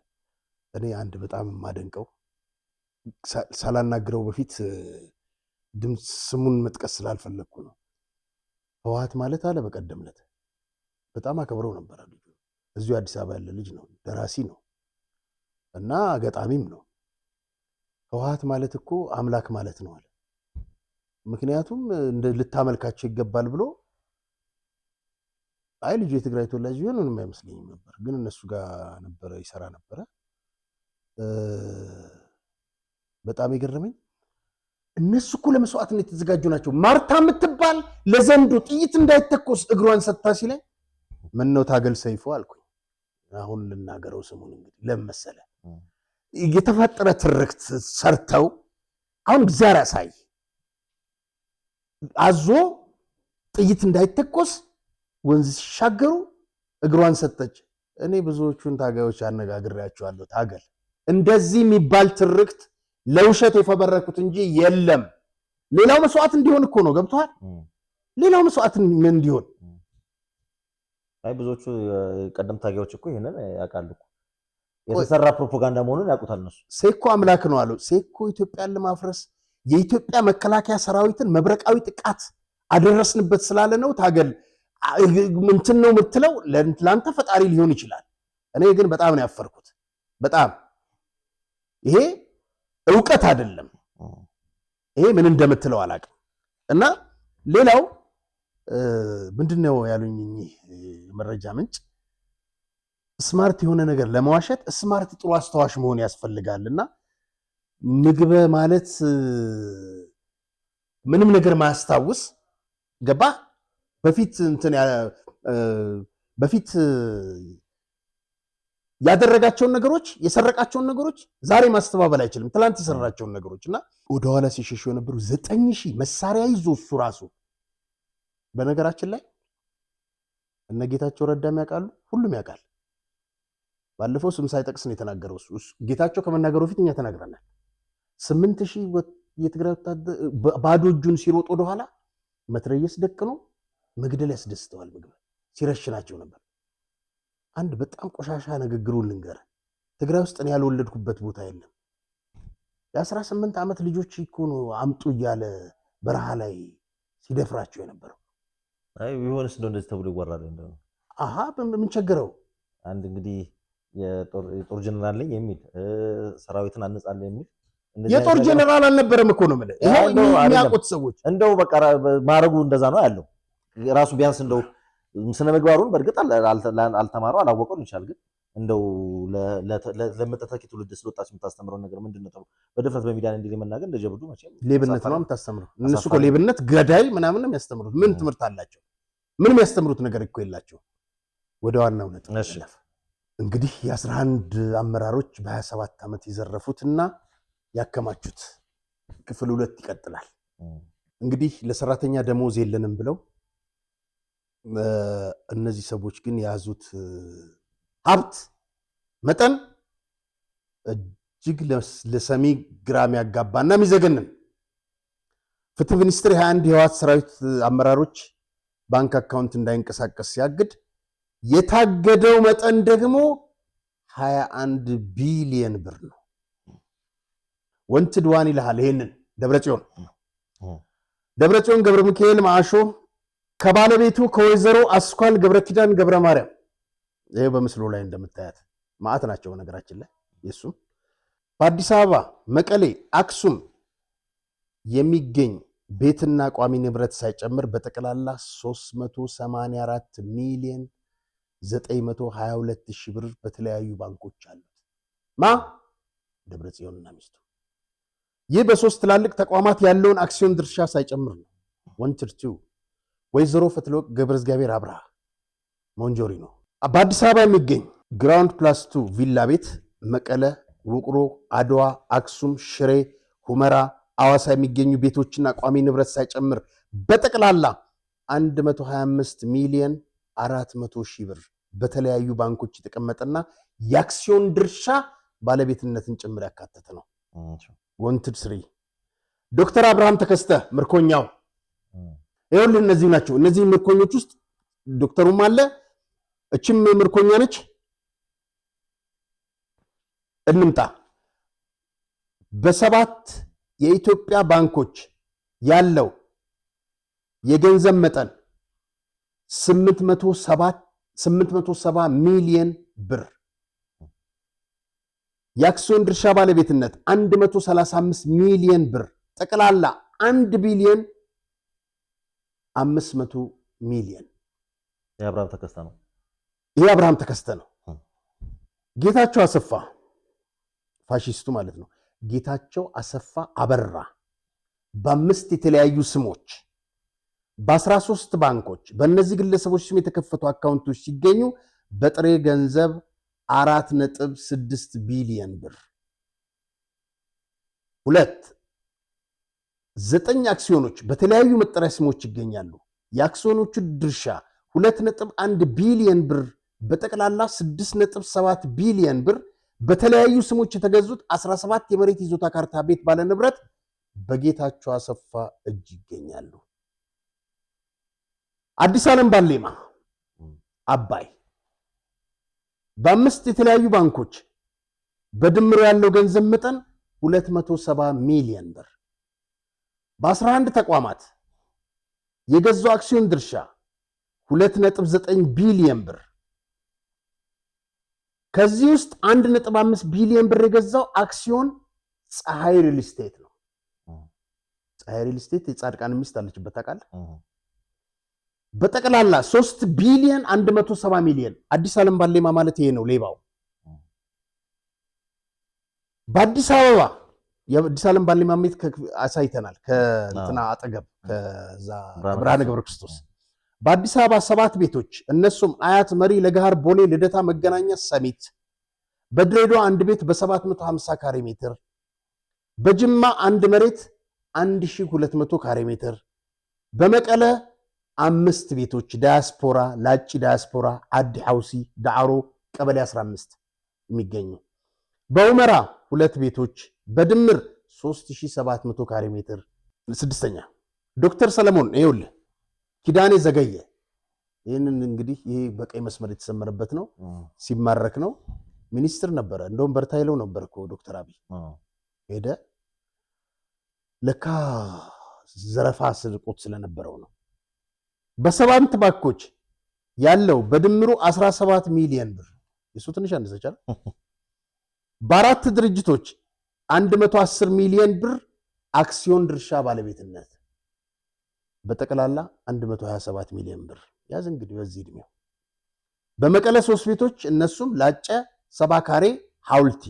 እኔ አንድ በጣም የማደንቀው ሳላናግረው በፊት ድምፅ ስሙን መጥቀስ ስላልፈለግኩ ነው። ህወሓት ማለት አለ በቀደምለት በጣም አከብረው ነበር። ልጁ እዚሁ አዲስ አበባ ያለ ልጅ ነው፣ ደራሲ ነው እና ገጣሚም ነው። ህወሓት ማለት እኮ አምላክ ማለት ነው አለ። ምክንያቱም ልታመልካቸው ይገባል ብሎ አይ ልጁ የትግራይ ተወላጅ ቢሆን ምንም አይመስለኝም ነበር፣ ግን እነሱ ጋር ነበረ ይሰራ ነበረ። በጣም የገረመኝ እነሱ እኮ ለመስዋዕትነት የተዘጋጁ ናቸው። ማርታ የምትባል ለዘንዶ ጥይት እንዳይተኮስ እግሯን ሰጥታ ሲለኝ ምን ነው ታገል ሰይፎ አልኩኝ። አሁን ልናገረው ስሙን እንግዲህ ለምን መሰለህ? የተፈጠረ ትርክት ሰርተው አሁን እግዚአብሔር ያሳይ አዞ ጥይት እንዳይተኮስ ወንዝ ሲሻገሩ እግሯን ሰጠች። እኔ ብዙዎቹን ታጋዮች አነጋግሬያቸዋለሁ። ታገል እንደዚህ የሚባል ትርክት ለውሸት የፈበረኩት እንጂ የለም። ሌላው መስዋዕት እንዲሆን እኮ ነው። ገብቷል? ሌላው መስዋዕት ምን እንዲሆን አይ ብዙዎቹ ቀደም ታጋዮች እኮ ይሄንን ያውቃሉ። የተሰራ ፕሮፓጋንዳ መሆኑን ያውቁታል እነሱ። ሴኮ አምላክ ነው አሉ። ሴኮ ኢትዮጵያን ለማፍረስ የኢትዮጵያ መከላከያ ሰራዊትን መብረቃዊ ጥቃት አደረስንበት ስላለ ነው ታገል እንትን ነው የምትለው። ለአንተ ፈጣሪ ሊሆን ይችላል። እኔ ግን በጣም ነው ያፈርኩት። በጣም ይሄ ዕውቀት አይደለም። ይሄ ምን እንደምትለው አላውቅም። እና ሌላው ምንድነው ያሉኝ መረጃ ምንጭ ስማርት የሆነ ነገር ለመዋሸት ስማርት ጥሩ አስተዋሽ መሆን ያስፈልጋልና ምግበ ማለት ምንም ነገር ማያስታውስ ገባ በፊት ያደረጋቸውን ነገሮች የሰረቃቸውን ነገሮች ዛሬ ማስተባበል አይችልም። ትላንት የሰራቸውን ነገሮች እና ወደኋላ ሲሸሹ የነበሩ 9000 መሳሪያ ይዞ እሱ ራሱ በነገራችን ላይ እነ ጌታቸው ረዳም ያውቃሉ፣ ሁሉም ያውቃል። ባለፈው ስም ሳይጠቅስ ነው የተናገረው። ጌታቸው ከመናገሩ ፊት እኛ ተናግረናል። 8000 የትግራይ ወታደር ባዶ እጁን ሲሮጥ ወደኋላ መትረየስ ደቅኖ መግደል ያስደስተዋል። ምግብ ሲረሽናቸው ነበር። አንድ በጣም ቆሻሻ ንግግሩን ልንገር። ትግራይ ውስጥ ነው ያልወለድኩበት ቦታ የለም። የ18 ዓመት ልጆች እኮ ነው አምጡ እያለ በረሃ ላይ ሲደፍራቸው የነበረው። አይ ቢሆንስ እንደዚህ ተብሎ ይወራል እንደው አሃ ምን ቸገረው? አንድ እንግዲህ የጦር ጀነራል ነኝ የሚል ሰራዊትን አነጻለሁ የሚል የጦር ጀነራል አልነበረም እኮ ነው ማለት ይሄ የሚያውቁት ሰዎች እንደው በቃ ማረጉ እንደዛ ነው ያለው። ራሱ ቢያንስ እንደው ስነ ምግባሩን በእርግጥ አልተማረው አላወቀው ይችላል። ግን እንደው ለመተተኪ ትውልድ ስለወጣች የምታስተምረው ነገር ምንድነው? በድፍረት በሚዲያ እንዲህ መናገር እንደጀብዱ መቼም ሌብነት ነው የምታስተምረው። እነሱ እኮ ሌብነት ገዳይ ምናምን ነው የሚያስተምሩት። ምን ትምህርት አላቸው? ምንም ያስተምሩት ነገር እኮ የላቸው። ወደ ዋናው ነጥብ እንግዲህ የ11 አመራሮች በ27 ዓመት የዘረፉትና ያከማቹት ክፍል 2 ይቀጥላል። እንግዲህ ለሰራተኛ ደሞዝ የለንም ብለው እነዚህ ሰዎች ግን የያዙት ሀብት መጠን እጅግ ለሰሚ ግራም ያጋባና የሚዘገንን ፍትህ ሚኒስትር 21 የህወሓት ሰራዊት አመራሮች ባንክ አካውንት እንዳይንቀሳቀስ ሲያግድ የታገደው መጠን ደግሞ 21 ቢሊዮን ብር ነው። ወንትድ ዋን ይልሃል። ይሄንን ደብረጽዮን ገብረ ሚካኤል ማአሾ ከባለቤቱ ከወይዘሮ አስኳል ገብረ ኪዳን ገብረ ማርያም ይሄ በምስሉ ላይ እንደምታያት ማአት ናቸው። ነገራችን ላይ የሱም በአዲስ አበባ፣ መቀሌ፣ አክሱም የሚገኝ ቤትና ቋሚ ንብረት ሳይጨምር በጠቅላላ 384 ሚሊዮን 922 ሺህ ብር በተለያዩ ባንኮች አሉት። ደብረጽዮንና ሚስቱ። ይህ በሶስት ትላልቅ ተቋማት ያለውን አክሲዮን ድርሻ ሳይጨምር ነው። ወንትድ 2 ወይዘሮ ፈትለወቅ ገብረ እግዚአብሔር አብርሃ ሞንጆሪ ነው። በአዲስ አበባ የሚገኝ ግራውንድ ፕላስ 2 ቪላ ቤት መቀለ፣ ውቅሮ፣ አድዋ፣ አክሱም፣ ሽሬ፣ ሁመራ፣ አዋሳ የሚገኙ ቤቶችና ቋሚ ንብረት ሳይጨምር በጠቅላላ 125 ሚሊዮን 400 ሺህ ብር በተለያዩ ባንኮች የተቀመጠና የአክሲዮን ድርሻ ባለቤትነትን ጭምር ያካተተ ነው። ወንትድ 3 ዶክተር አብርሃም ተከስተ ምርኮኛው። ይኸውልህ እነዚህ ናቸው። እነዚህ ምርኮኞች ውስጥ ዶክተሩም አለ፣ እችም ምርኮኛ ነች። እንምጣ። በ7 የኢትዮጵያ ባንኮች ያለው የገንዘብ መጠን 870 ሚሊዮን ብር፣ የአክሲዮን ድርሻ ባለቤትነት 135 ሚሊዮን ብር፣ ጠቅላላ 1 ቢሊዮን 500 ሚሊዮን። የአብርሃም ተከስተ ነው። ይሄ አብርሃም ተከስተ ነው። ጌታቸው አሰፋ ፋሺስቱ ማለት ነው። ጌታቸው አሰፋ አበራ በ5 የተለያዩ ስሞች በ13 ባንኮች በእነዚህ ግለሰቦች ስም የተከፈቱ አካውንቶች ሲገኙ በጥሬ ገንዘብ 4.6 ቢሊዮን ብር ሁለት 9 አክሲዮኖች በተለያዩ መጠሪያ ስሞች ይገኛሉ። የአክሲዮኖቹ ድርሻ 2.1 ቢሊዮን ብር በጠቅላላ 6.7 ቢሊዮን ብር በተለያዩ ስሞች የተገዙት 17 የመሬት ይዞታ ካርታ ቤት ባለ ንብረት በጌታቸው አሰፋ እጅ ይገኛሉ። አዲስ ዓለም ባሌማ አባይ በ5 የተለያዩ ባንኮች በድምሩ ያለው ገንዘብ መጠን 270 ሚሊዮን ብር በ11 ተቋማት የገዛው አክሲዮን ድርሻ 2.9 ቢሊዮን ብር ከዚህ ውስጥ 1.5 ቢሊዮን ብር የገዛው አክሲዮን ፀሐይ ሪል ስቴት ነው። ፀሐይ ሪል ስቴት የጻድቃን ሚስት አለችበት ታውቃለህ? በጠቅላላ 3 ቢሊዮን 170 ሚሊዮን አዲስ ዓለም ባሌማ ማለት ይሄ ነው ሌባው። በአዲስ አበባ የአዲስ ዓለም ባሌማ ቤት አሳይተናል። ከእንትና አጠገብ ከዛ ብርሃነ ገብረ ክርስቶስ በአዲስ አበባ 7 ቤቶች እነሱም አያት፣ መሪ፣ ለገሃር፣ ቦሌ፣ ልደታ፣ መገናኛ፣ ሰሚት። በድሬዳዋ 1 ቤት በ750 ካሬ ሜትር፣ በጅማ 1 መሬት 1200 ካሬ ሜትር፣ በመቀለ 5 ቤቶች ዳያስፖራ፣ ላጪ ዳያስፖራ፣ አዲ ሐውሲ፣ ዳዕሮ ቀበሌ 15 የሚገኙ፣ በኡመራ 2 ቤቶች በድምር 3700 ካሬ ሜትር። ስድስተኛ ዶክተር ሰለሞን ይኸውልህ ኪዳኔ ዘገየ። ይህንን እንግዲህ ይሄ በቀይ መስመር የተሰመረበት ነው። ሲማረክ ነው ሚኒስትር ነበረ። እንደውም በርታ ይለው ነበር እኮ ዶክተር አብይ ሄደ። ለካ ዘረፋ ስርቆት ስለነበረው ነው። በ7 ባንኮች ያለው በድምሩ 17 ሚሊዮን ብር የሱ ትንሽ አንደሰቻል። በ4 ድርጅቶች 110 ሚሊዮን ብር አክሲዮን ድርሻ ባለቤትነት በጠቅላላ 127 ሚሊዮን ብር ያዝ። እንግዲህ በዚህ እድሜው በመቀለ 3 ቤቶች እነሱም ላጨ 70 ካሬ ሐውልቲ፣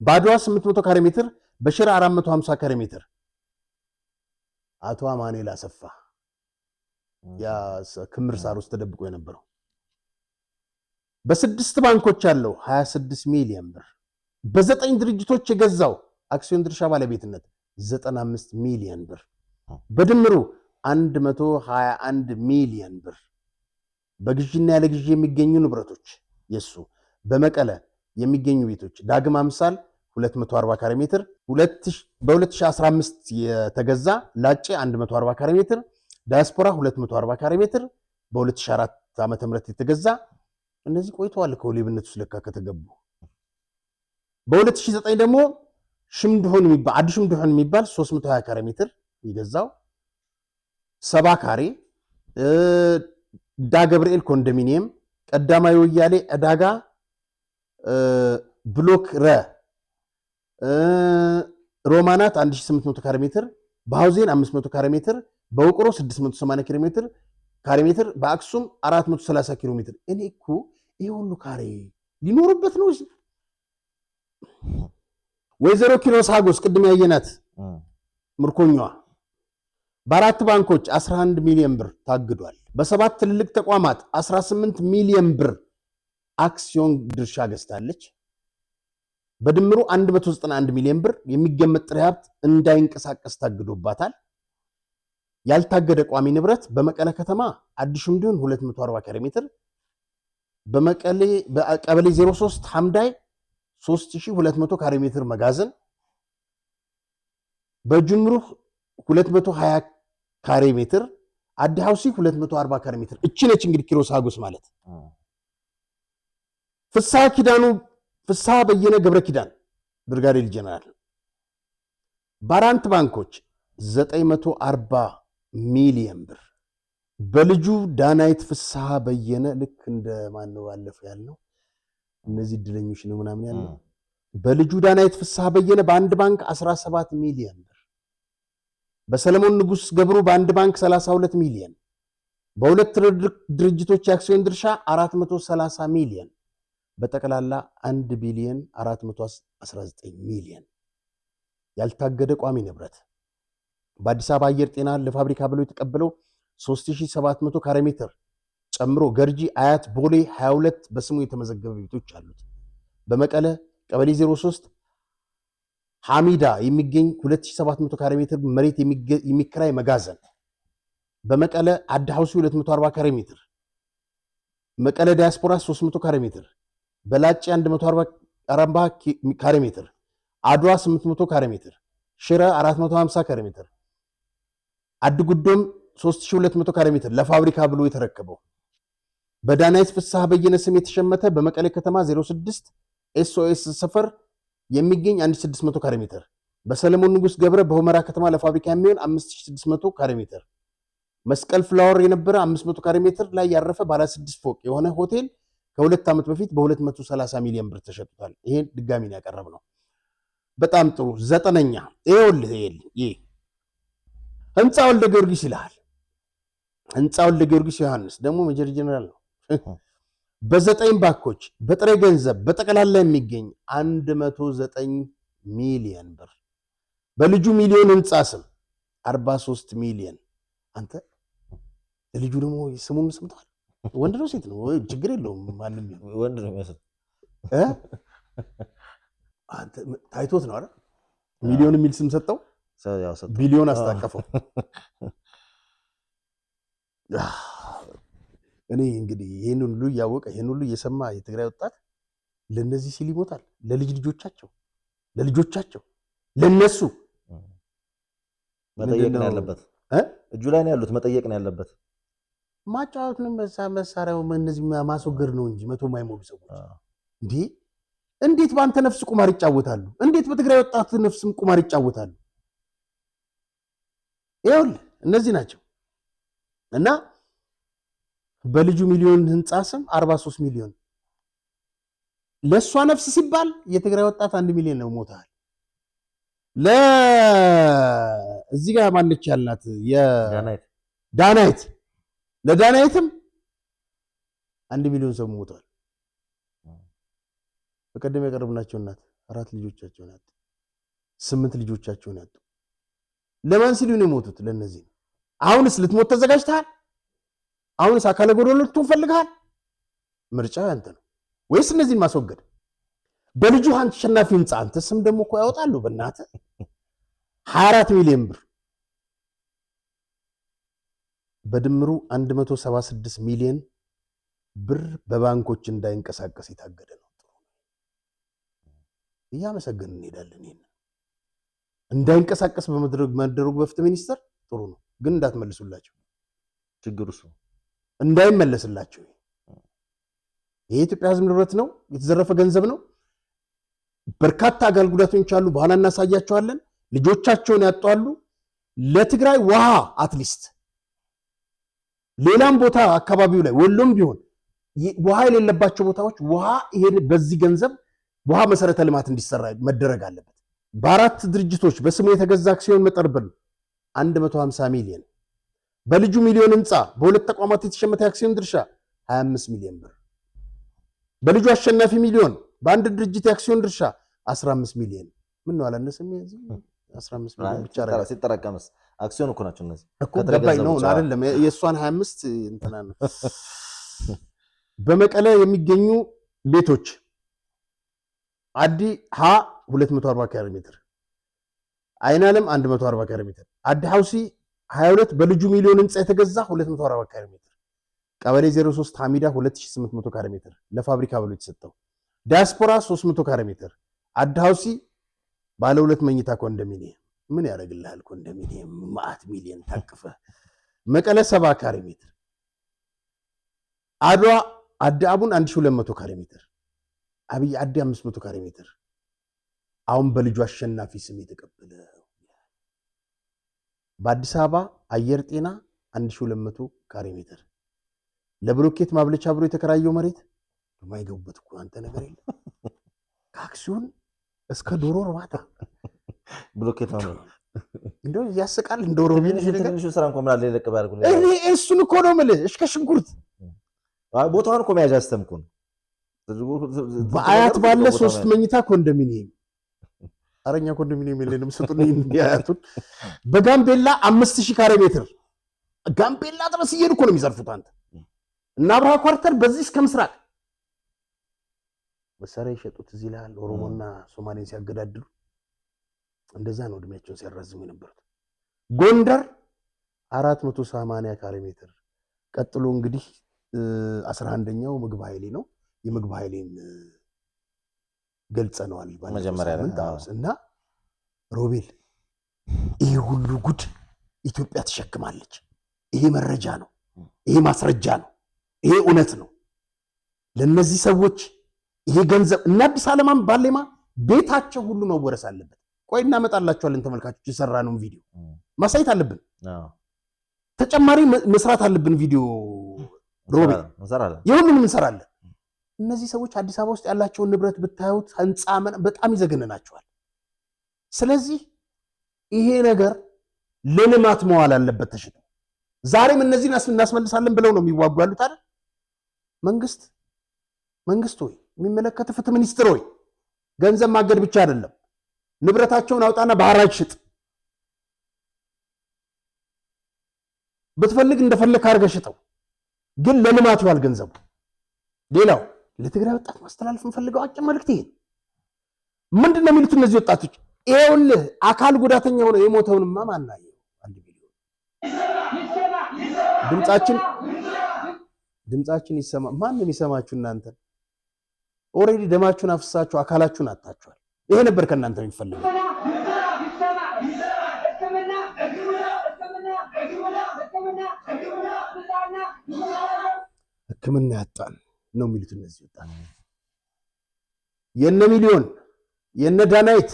ባድዋ 800 ካሬ ሜትር፣ በሽራ 450 ካሬ ሜትር። አቶ አማኑኤል አሰፋ ያ ክምር ሳር ውስጥ ተደብቆ የነበረው በ6 ባንኮች ያለው 26 ሚሊዮን ብር በ9 ድርጅቶች የገዛው አክሲዮን ድርሻ ባለቤትነት 95 ሚሊዮን ብር በድምሩ 121 ሚሊዮን ብር በግዢና ያለ ግዢ የሚገኙ ንብረቶች የሱ በመቀለ የሚገኙ ቤቶች ዳግም አምሳል 240 ካሬ ሜትር በ2015 የተገዛ ላጬ 140 ካሬ ሜትር ዳያስፖራ 240 ካሬ ሜትር በ2004 ዓመተ ምህረት የተገዛ እነዚህ ቆይተዋል ከሌብነቱ ስለካ ከተገቡ። በ2009 ደግሞ ሽምድሆን የሚባል አዲስ ሽምድሆን የሚባል 320 ካሬ ሜትር ይገዛው 70 ካሬ ዳ ገብርኤል ኮንዶሚኒየም ቀዳማዊ ወያሌ ዕዳጋ ብሎክ ሮማናት 1800 ካሬ ሜትር በሃውዜን 500 ካሬ ሜትር በውቅሮ 680 ካሬ ሜትር በአክሱም 430 ኪሎ ሜትር። እኔ እኮ ይሄ ሁሉ ካሬ ሊኖርበት ነው። ወይዘሮ ኪሮስ ሀጎስ ቅድም ያየናት ምርኮኛዋ በ4 ባንኮች 11 ሚሊዮን ብር ታግዷል። በ7 ትልልቅ ተቋማት 18 ሚሊዮን ብር አክሲዮን ድርሻ ገዝታለች። በድምሩ 191 ሚሊዮን ብር የሚገመት ጥሬ ሀብት እንዳይንቀሳቀስ ታግዶባታል። ያልታገደ ቋሚ ንብረት በመቀለ ከተማ አዲሱ እንዲሆን 240 ካሬ ሜትር በመቀሌ በቀበሌ 03 ሐምዳይ 3200 ካሬ ሜትር መጋዘን በጅምሩ 220 ካሬ ሜትር አዲ ሐውሲ 240 ካሬ ሜትር። እቺ ነች እንግዲህ ኪሮስ ሀጎስ ማለት። ፍስሐ በየነ ገብረ ኪዳን ብርጋዴር ጀነራል በ4 ባንኮች 940 ሚሊዮን ብር በልጁ ዳናይት ፍስሐ በየነ ልክ እንደ ማነው ባለፈው ያልነው እነዚህ ድለኞች ነው ምናምን ያለው በልጁ ዳናይት ፍስሐ በየነ በአንድ ባንክ 17 ሚሊዮን ብር በሰለሞን ንጉስ ገብሩ በአንድ ባንክ 32 ሚሊዮን በሁለት ድርጅቶች የአክሲዮን ድርሻ 430 ሚሊዮን በጠቅላላ 1 ቢሊዮን 419 ሚሊዮን ያልታገደ ቋሚ ንብረት በአዲስ አበባ አየር ጤና ለፋብሪካ ብሎ የተቀበለው 3700 ካሬ ሜትር ጨምሮ ገርጂ፣ አያት፣ ቦሌ 22 በስሙ የተመዘገበ ቤቶች አሉት። በመቀለ ቀበሌ 03 ሐሚዳ የሚገኝ 2700 ካሬ ሜትር መሬት የሚከራይ መጋዘን፣ በመቀለ አዲ ሐውሲ 240 ካሬ ሜትር፣ መቀለ ዲያስፖራ 300 ካሬ ሜትር፣ በላጭ 140 ካሬ ሜትር፣ አድዋ 800 ካሬ ሜትር፣ ሽረ 450 ካሬ ሜትር፣ አድጉዶም 3200 ካሬ ሜትር ለፋብሪካ ብሎ የተረከበው፣ በዳናይት ፍስሐ በየነ ስም የተሸመተ በመቀሌ ከተማ 06 ኤስኦኤስ ሰፈር የሚገኝ 1600 ካሬ ሜትር፣ በሰለሞን ንጉስ ገብረ በሁመራ ከተማ ለፋብሪካ የሚሆን 5600 ካሬ ሜትር፣ መስቀል ፍላወር የነበረ 500 ካሬ ሜትር ላይ ያረፈ ባለ 6 ፎቅ የሆነ ሆቴል ከ2 ዓመት በፊት በ230 ሚሊዮን ብር ተሸጥቷል። ይሄን ድጋሚ ነው ያቀረብነው። በጣም ጥሩ። 9ኛ ይሄ ህንፃ ወልደ ጊዮርጊስ ይላል። ህንፃ ወልደ ጊዮርጊስ ዮሐንስ ደግሞ ሜጀር ጀነራል ነው። በ9 ባንኮች በጥሬ ገንዘብ በጠቅላላ የሚገኝ 109 ሚሊዮን ብር በልጁ ሚሊዮን ህንፃ ስም 43 ሚሊዮን። አንተ ልጁ ደግሞ ስሙን ሰምተዋል? ወንድ ነው ሴት ነው? ችግር የለውም ማንም ወንድ ነው የሚመስል አንተ ታይቶት ነው አይደል? ሚሊዮን የሚል ስም ሰጠው፣ ቢሊዮን አስታቀፈው። እኔ እንግዲህ ይሄን ሁሉ እያወቀ ይሄን ሁሉ እየሰማ የትግራይ ወጣት ለነዚህ ሲል ይሞታል። ለልጅ ልጆቻቸው ለነሱ መጠየቅ ነው ያለበት። እጁ ላይ ነው ያሉት፣ መጠየቅ ነው ያለበት። ማጫወት ነው መሳሪያው እነዚህ ማስወገድ ነው እንጂ መቶ ማይሞሉ ሰዎች እንዴት በአንተ ነፍስ ቁማር ይጫወታሉ? እንዴት በትግራይ ወጣት ነፍስም ቁማር ይጫወታሉ? ይኸውልህ እነዚህ ናቸው። እና በልጁ ሚሊዮን ህንፃ ስም 43 ሚሊዮን ለሷ ነፍስ ሲባል የትግራይ ወጣት 1 ሚሊዮን ነው ሞታል። እዚህ ጋር ማነች ያልናት ዳናይት ለዳናይትም 1 ሚሊዮን ሰው ሞቷል። በቀደም ያቀረብናቸው እናት 4 ልጆቻቸውን ያጡ 8 ልጆቻቸውን ያጡ ለማን ሲሉ ነው የሞቱት? ለነዚህ ነው። አሁንስ ልትሞት ተዘጋጅተሃል? አሁንስ አካለ ጎዶሎ ልትሆን ፈልገሃል? ምርጫው ያንተ ነው ወይስ እነዚህን ማስወገድ? በልጁ አሸናፊ ህንፃ አንተ ስም ደግሞ እኮ ያወጣሉ። በእናትህ 24 ሚሊዮን ብር በድምሩ 176 ሚሊዮን ብር በባንኮች እንዳይንቀሳቀስ የታገደ ነው። እያመሰገን እንሄዳለን። ይሄን እንዳይንቀሳቀስ በመደረጉ በፍትህ ሚኒስቴር ጥሩ ነው፣ ግን እንዳትመልሱላቸው። ችግሩ እሱ እንዳይመለስላቸው። ይሄ የኢትዮጵያ ህዝብ ንብረት ነው፣ የተዘረፈ ገንዘብ ነው። በርካታ አካል ጉዳተኞች አሉ፣ በኋላ እናሳያቸዋለን። ልጆቻቸውን ያጧሉ። ለትግራይ ውሃ አትሊስት ሌላም ቦታ አካባቢው ላይ ወሎም ቢሆን ውሃ የሌለባቸው ቦታዎች ውሃ ይሄን በዚህ ገንዘብ ውሃ መሰረተ ልማት እንዲሰራ መደረግ አለበት። በአራት ድርጅቶች በስሙ የተገዛ አክሲዮን መጠን ብር 150 ሚሊዮን፣ በልጁ ሚሊዮን ህንፃ በሁለት ተቋማት የተሸመተ አክሲዮን ድርሻ 25 ሚሊዮን ብር፣ በልጁ አሸናፊ ሚሊዮን በአንድ ድርጅት የአክሲዮን ድርሻ 15 ሚሊዮን። ምን ነው አላነሰም? 15 ሚሊዮን ብቻ ሲጠራቀምስ አክሲዮን እኮ ናቸው እነዚህ እኮ ገባኝ ነው አይደለም? የእሷን 25 እንትና ነው። በመቀለ የሚገኙ ቤቶች አዲ ሀ 240 ካሬ ሜትር፣ አይናለም 140 ካሬ ሜትር፣ አዲ ሐውሲ 22 በልጁ ሚሊዮን ህንፃ የተገዛ 240 ካሬ ሜትር፣ ቀበሌ 03 ሐሚዳ 2800 ካሬ ሜትር ለፋብሪካ ብሎ የተሰጠው፣ ዲያስፖራ 300 ካሬ ሜትር፣ አዲ ሐውሲ ባለ 2 መኝታ ኮንዶሚኒየም። ምን ያደርግልሃል ኮንዶሚኒየም? ማአት ሚሊዮን ታቅፈ። መቀለ 70 ካሬ ሜትር፣ አድዋ አዲ አቡን 1200 ካሬ ሜትር፣ አብይ አዲ 500 ካሬ ሜትር። አሁን በልጁ አሸናፊ ስም የተቀበለ በአዲስ አበባ አየር ጤና 1200 ካሬ ሜትር ለብሎኬት ማብለቻ ብሎ የተከራየው መሬት የማይገቡበት እኮ አንተ ነገር የለም። ከአክሲዮን እስከ ዶሮ እርባታ ብሎኬት ነው እንደው ያስቃል። ዶሮ ቢል ትንሹ ስራ እንኳን ምን አለ ለቀባ ያርጉ። እሱን እኮ ነው የምልህ። እስከ ሽንኩርት ቦታውን እኮ መያዣ አስተምኩ ነው። በአያት ባለ 3 መኝታ ኮንዶሚኒየም፣ አረኛ ኮንዶሚኒየም የለንም ስጡኝ እንዲያያቱን። በጋምቤላ 5000 ካሬ ሜትር ጋምቤላ ድረስ እየሄዱ እኮ ነው የሚዘርፉት። አንተ እና አብርሃ ኳርተር በዚህ እስከ ምስራቅ መሳሪያ የሸጡት እዚህ ላይ ኦሮሞና ሶማሌን ሲያገዳድሉ እንደዛ ነው እድሜያቸውን ሲያራዝሙ የነበሩት። ጎንደር 480 ካሬ ሜትር። ቀጥሎ እንግዲህ 11ኛው ምግብ ኃይሌ ነው። የምግብ ኃይሌን ገልጸነዋል መጀመሪያ እና ሮቤል ይሄ ሁሉ ጉድ ኢትዮጵያ ትሸክማለች። ይሄ መረጃ ነው፣ ይሄ ማስረጃ ነው፣ ይሄ እውነት ነው። ለነዚህ ሰዎች ይሄ ገንዘብ እና አዲስ ዓለማም ባሌማ ቤታቸው ሁሉ መወረስ አለበት። ቆይ እናመጣላችኋለን ተመልካቾች፣ የሰራነውን ቪዲዮ ማሳየት አለብን። ተጨማሪ መስራት አለብን ቪዲዮ ሮቤል የሁሉንም እንሰራለን። እነዚህ ሰዎች አዲስ አበባ ውስጥ ያላቸውን ንብረት ብታዩት ህንፃ በጣም ይዘገንናቸዋል። ስለዚህ ይሄ ነገር ለልማት መዋል አለበት ተሽጦ። ዛሬም እነዚህን እናስመልሳለን ብለው ነው የሚዋጉ ያሉት አይደል? መንግስት ሆይ፣ የሚመለከት ፍትህ ሚኒስትር ሆይ፣ ገንዘብ ማገድ ብቻ አይደለም፣ ንብረታቸውን አውጣና በሐራጅ ሽጥ። ብትፈልግ እንደፈለግ አድርገህ ሽጠው፣ ግን ለልማት ይዋል ገንዘቡ። ሌላው ለትግራይ ወጣት ማስተላለፍ የምፈልገው አጭር መልእክት ይሄ ምንድን ነው የሚሉት እነዚህ ወጣቶች? ይኸውልህ አካል ጉዳተኛ ሆነ የሞተውንማ ማናየው 1 ሚሊዮን ድምጻችን ይሰማ። ማንም ይሰማችሁ? እናንተ ኦሬዲ ደማችሁን አፍሳችሁ አካላችሁን አጣችኋል። ይሄ ነበር ከእናንተ የሚፈልገው። ሕክምና ያጣን ነው የሚሉት እነዚህ ወጣት። የነ ሚሊዮን የነ ዳናይት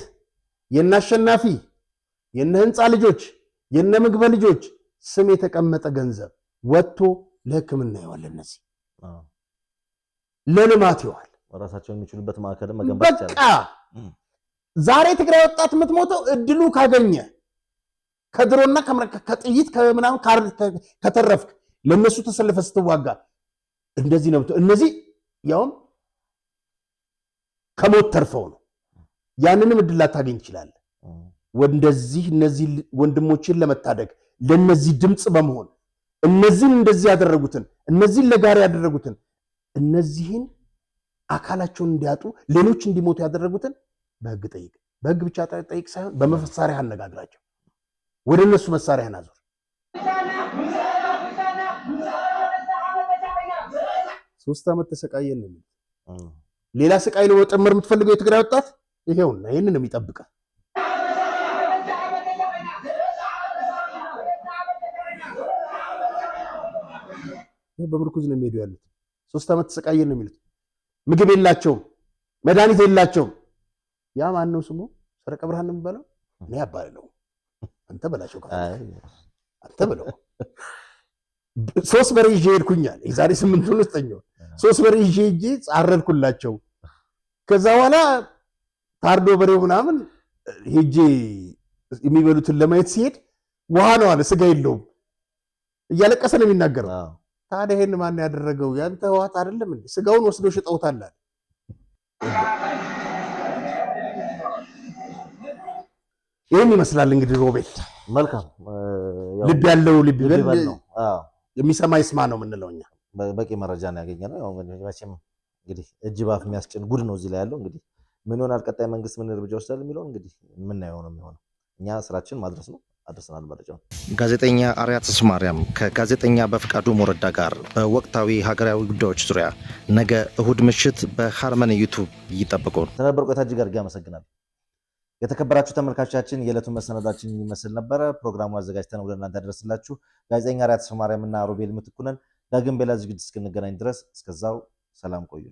የነ አሸናፊ የነ ህንፃ ልጆች የነ ምግበ ልጆች ስም የተቀመጠ ገንዘብ ወጥቶ ለሕክምና ይዋል። እነዚህ ለልማት ይዋል። ራሳቸውን የሚችሉበት ማዕከል መገንባት ይቻላል። በቃ ዛሬ ትግራይ ወጣት የምትሞተው እድሉ ካገኘ ከድሮና ከጥይት ከምናምን ከተረፍክ ለነሱ ተሰልፈ ስትዋጋ እንደዚህ ነው። እነዚህ ያውም ከሞት ተርፈው ነው። ያንንም እድል ላታገኝ ይችላል። ወንደዚህ እነዚህ ወንድሞችን ለመታደግ ለነዚህ ድምጽ በመሆን እነዚህን እንደዚህ ያደረጉትን እነዚህን ለጋሪ ያደረጉትን እነዚህን አካላቸውን እንዲያጡ ሌሎች እንዲሞቱ ያደረጉትን በህግ ጠይቅ። በህግ ብቻ ጠይቅ ሳይሆን በመሳሪያ አነጋግራቸው። ወደ እነሱ መሳሪያን አዙር። 3 ዓመት ተሰቃየን ነው የሚሉት። ሌላ ስቃይ ነው ጨምር የምትፈልገው የትግራይ ወጣት? ይሄውና ይሄንን ነው የሚጠብቀው። በምርኩዝ ነው የሚሄዱ ያሉት። 3 ዓመት ተሰቃየን ነው የሚሉት። ምግብ የላቸውም፣ መድኃኒት የላቸውም። ያ ማን ነው ስሙ? ሰረቀ ብርሃን ነው የሚባለው። እኔ አባለው አንተ በላቸው አንተ ብለው 3 በሬ ይዤ ሄድኩኛል። የዛሬ 8 ውስጥ 3 በሬ ይዤ ጻረድኩላቸው። ከዛ በኋላ ታርዶ በሬው ምናምን ሄጄ የሚበሉትን ለማየት ሲሄድ ውሃ ነው አለ፣ ስጋ የለውም። እያለቀሰ ነው የሚናገረው። ታዲያ ይሄን ማን ያደረገው? ያንተ ህዋት አይደለም እንዴ? ስጋውን ወስዶ ሽጠውታል አለ። ይሄን ይመስላል እንግዲህ ሮቤል። መልካም ልብ ያለው ልብ ይበል፣ የሚሰማ ይስማ ነው የምንለው እኛ። በቂ መረጃ ነው ያገኘነው። ያው መቼም እንግዲህ እጅ ባፍ የሚያስጭን ጉድ ነው እዚህ ላይ ያለው። እንግዲህ ምን ይሆናል ቀጣይ መንግስት ምን እርምጃ ወስዳል የሚለው እንግዲህ የምናየው ነው የሚሆነው። እኛ ስራችን ማድረስ ነው። አድርሰናል መረጃው። ጋዜጠኛ አርያ ተስማርያም ከጋዜጠኛ በፍቃዱ ሞረዳ ጋር በወቅታዊ ሀገራዊ ጉዳዮች ዙሪያ ነገ እሁድ ምሽት በሃርመን ዩቱብ ይጠብቁ። ስለነበር ቆይታ እጅግ አድርጌ አመሰግናለሁ። የተከበራችሁ ተመልካቾቻችን የዕለቱን መሰናዳችን የሚመስል ነበረ። ፕሮግራሙ አዘጋጅተን ወደ እናንተ ያደረስላችሁ ጋዜጠኛ አርያ ተስማርያም እና ሮቤል ምትኩ ነን። ዳግም በሌላ ዝግጅት እስክንገናኝ ድረስ እስከዛው ሰላም ቆዩ።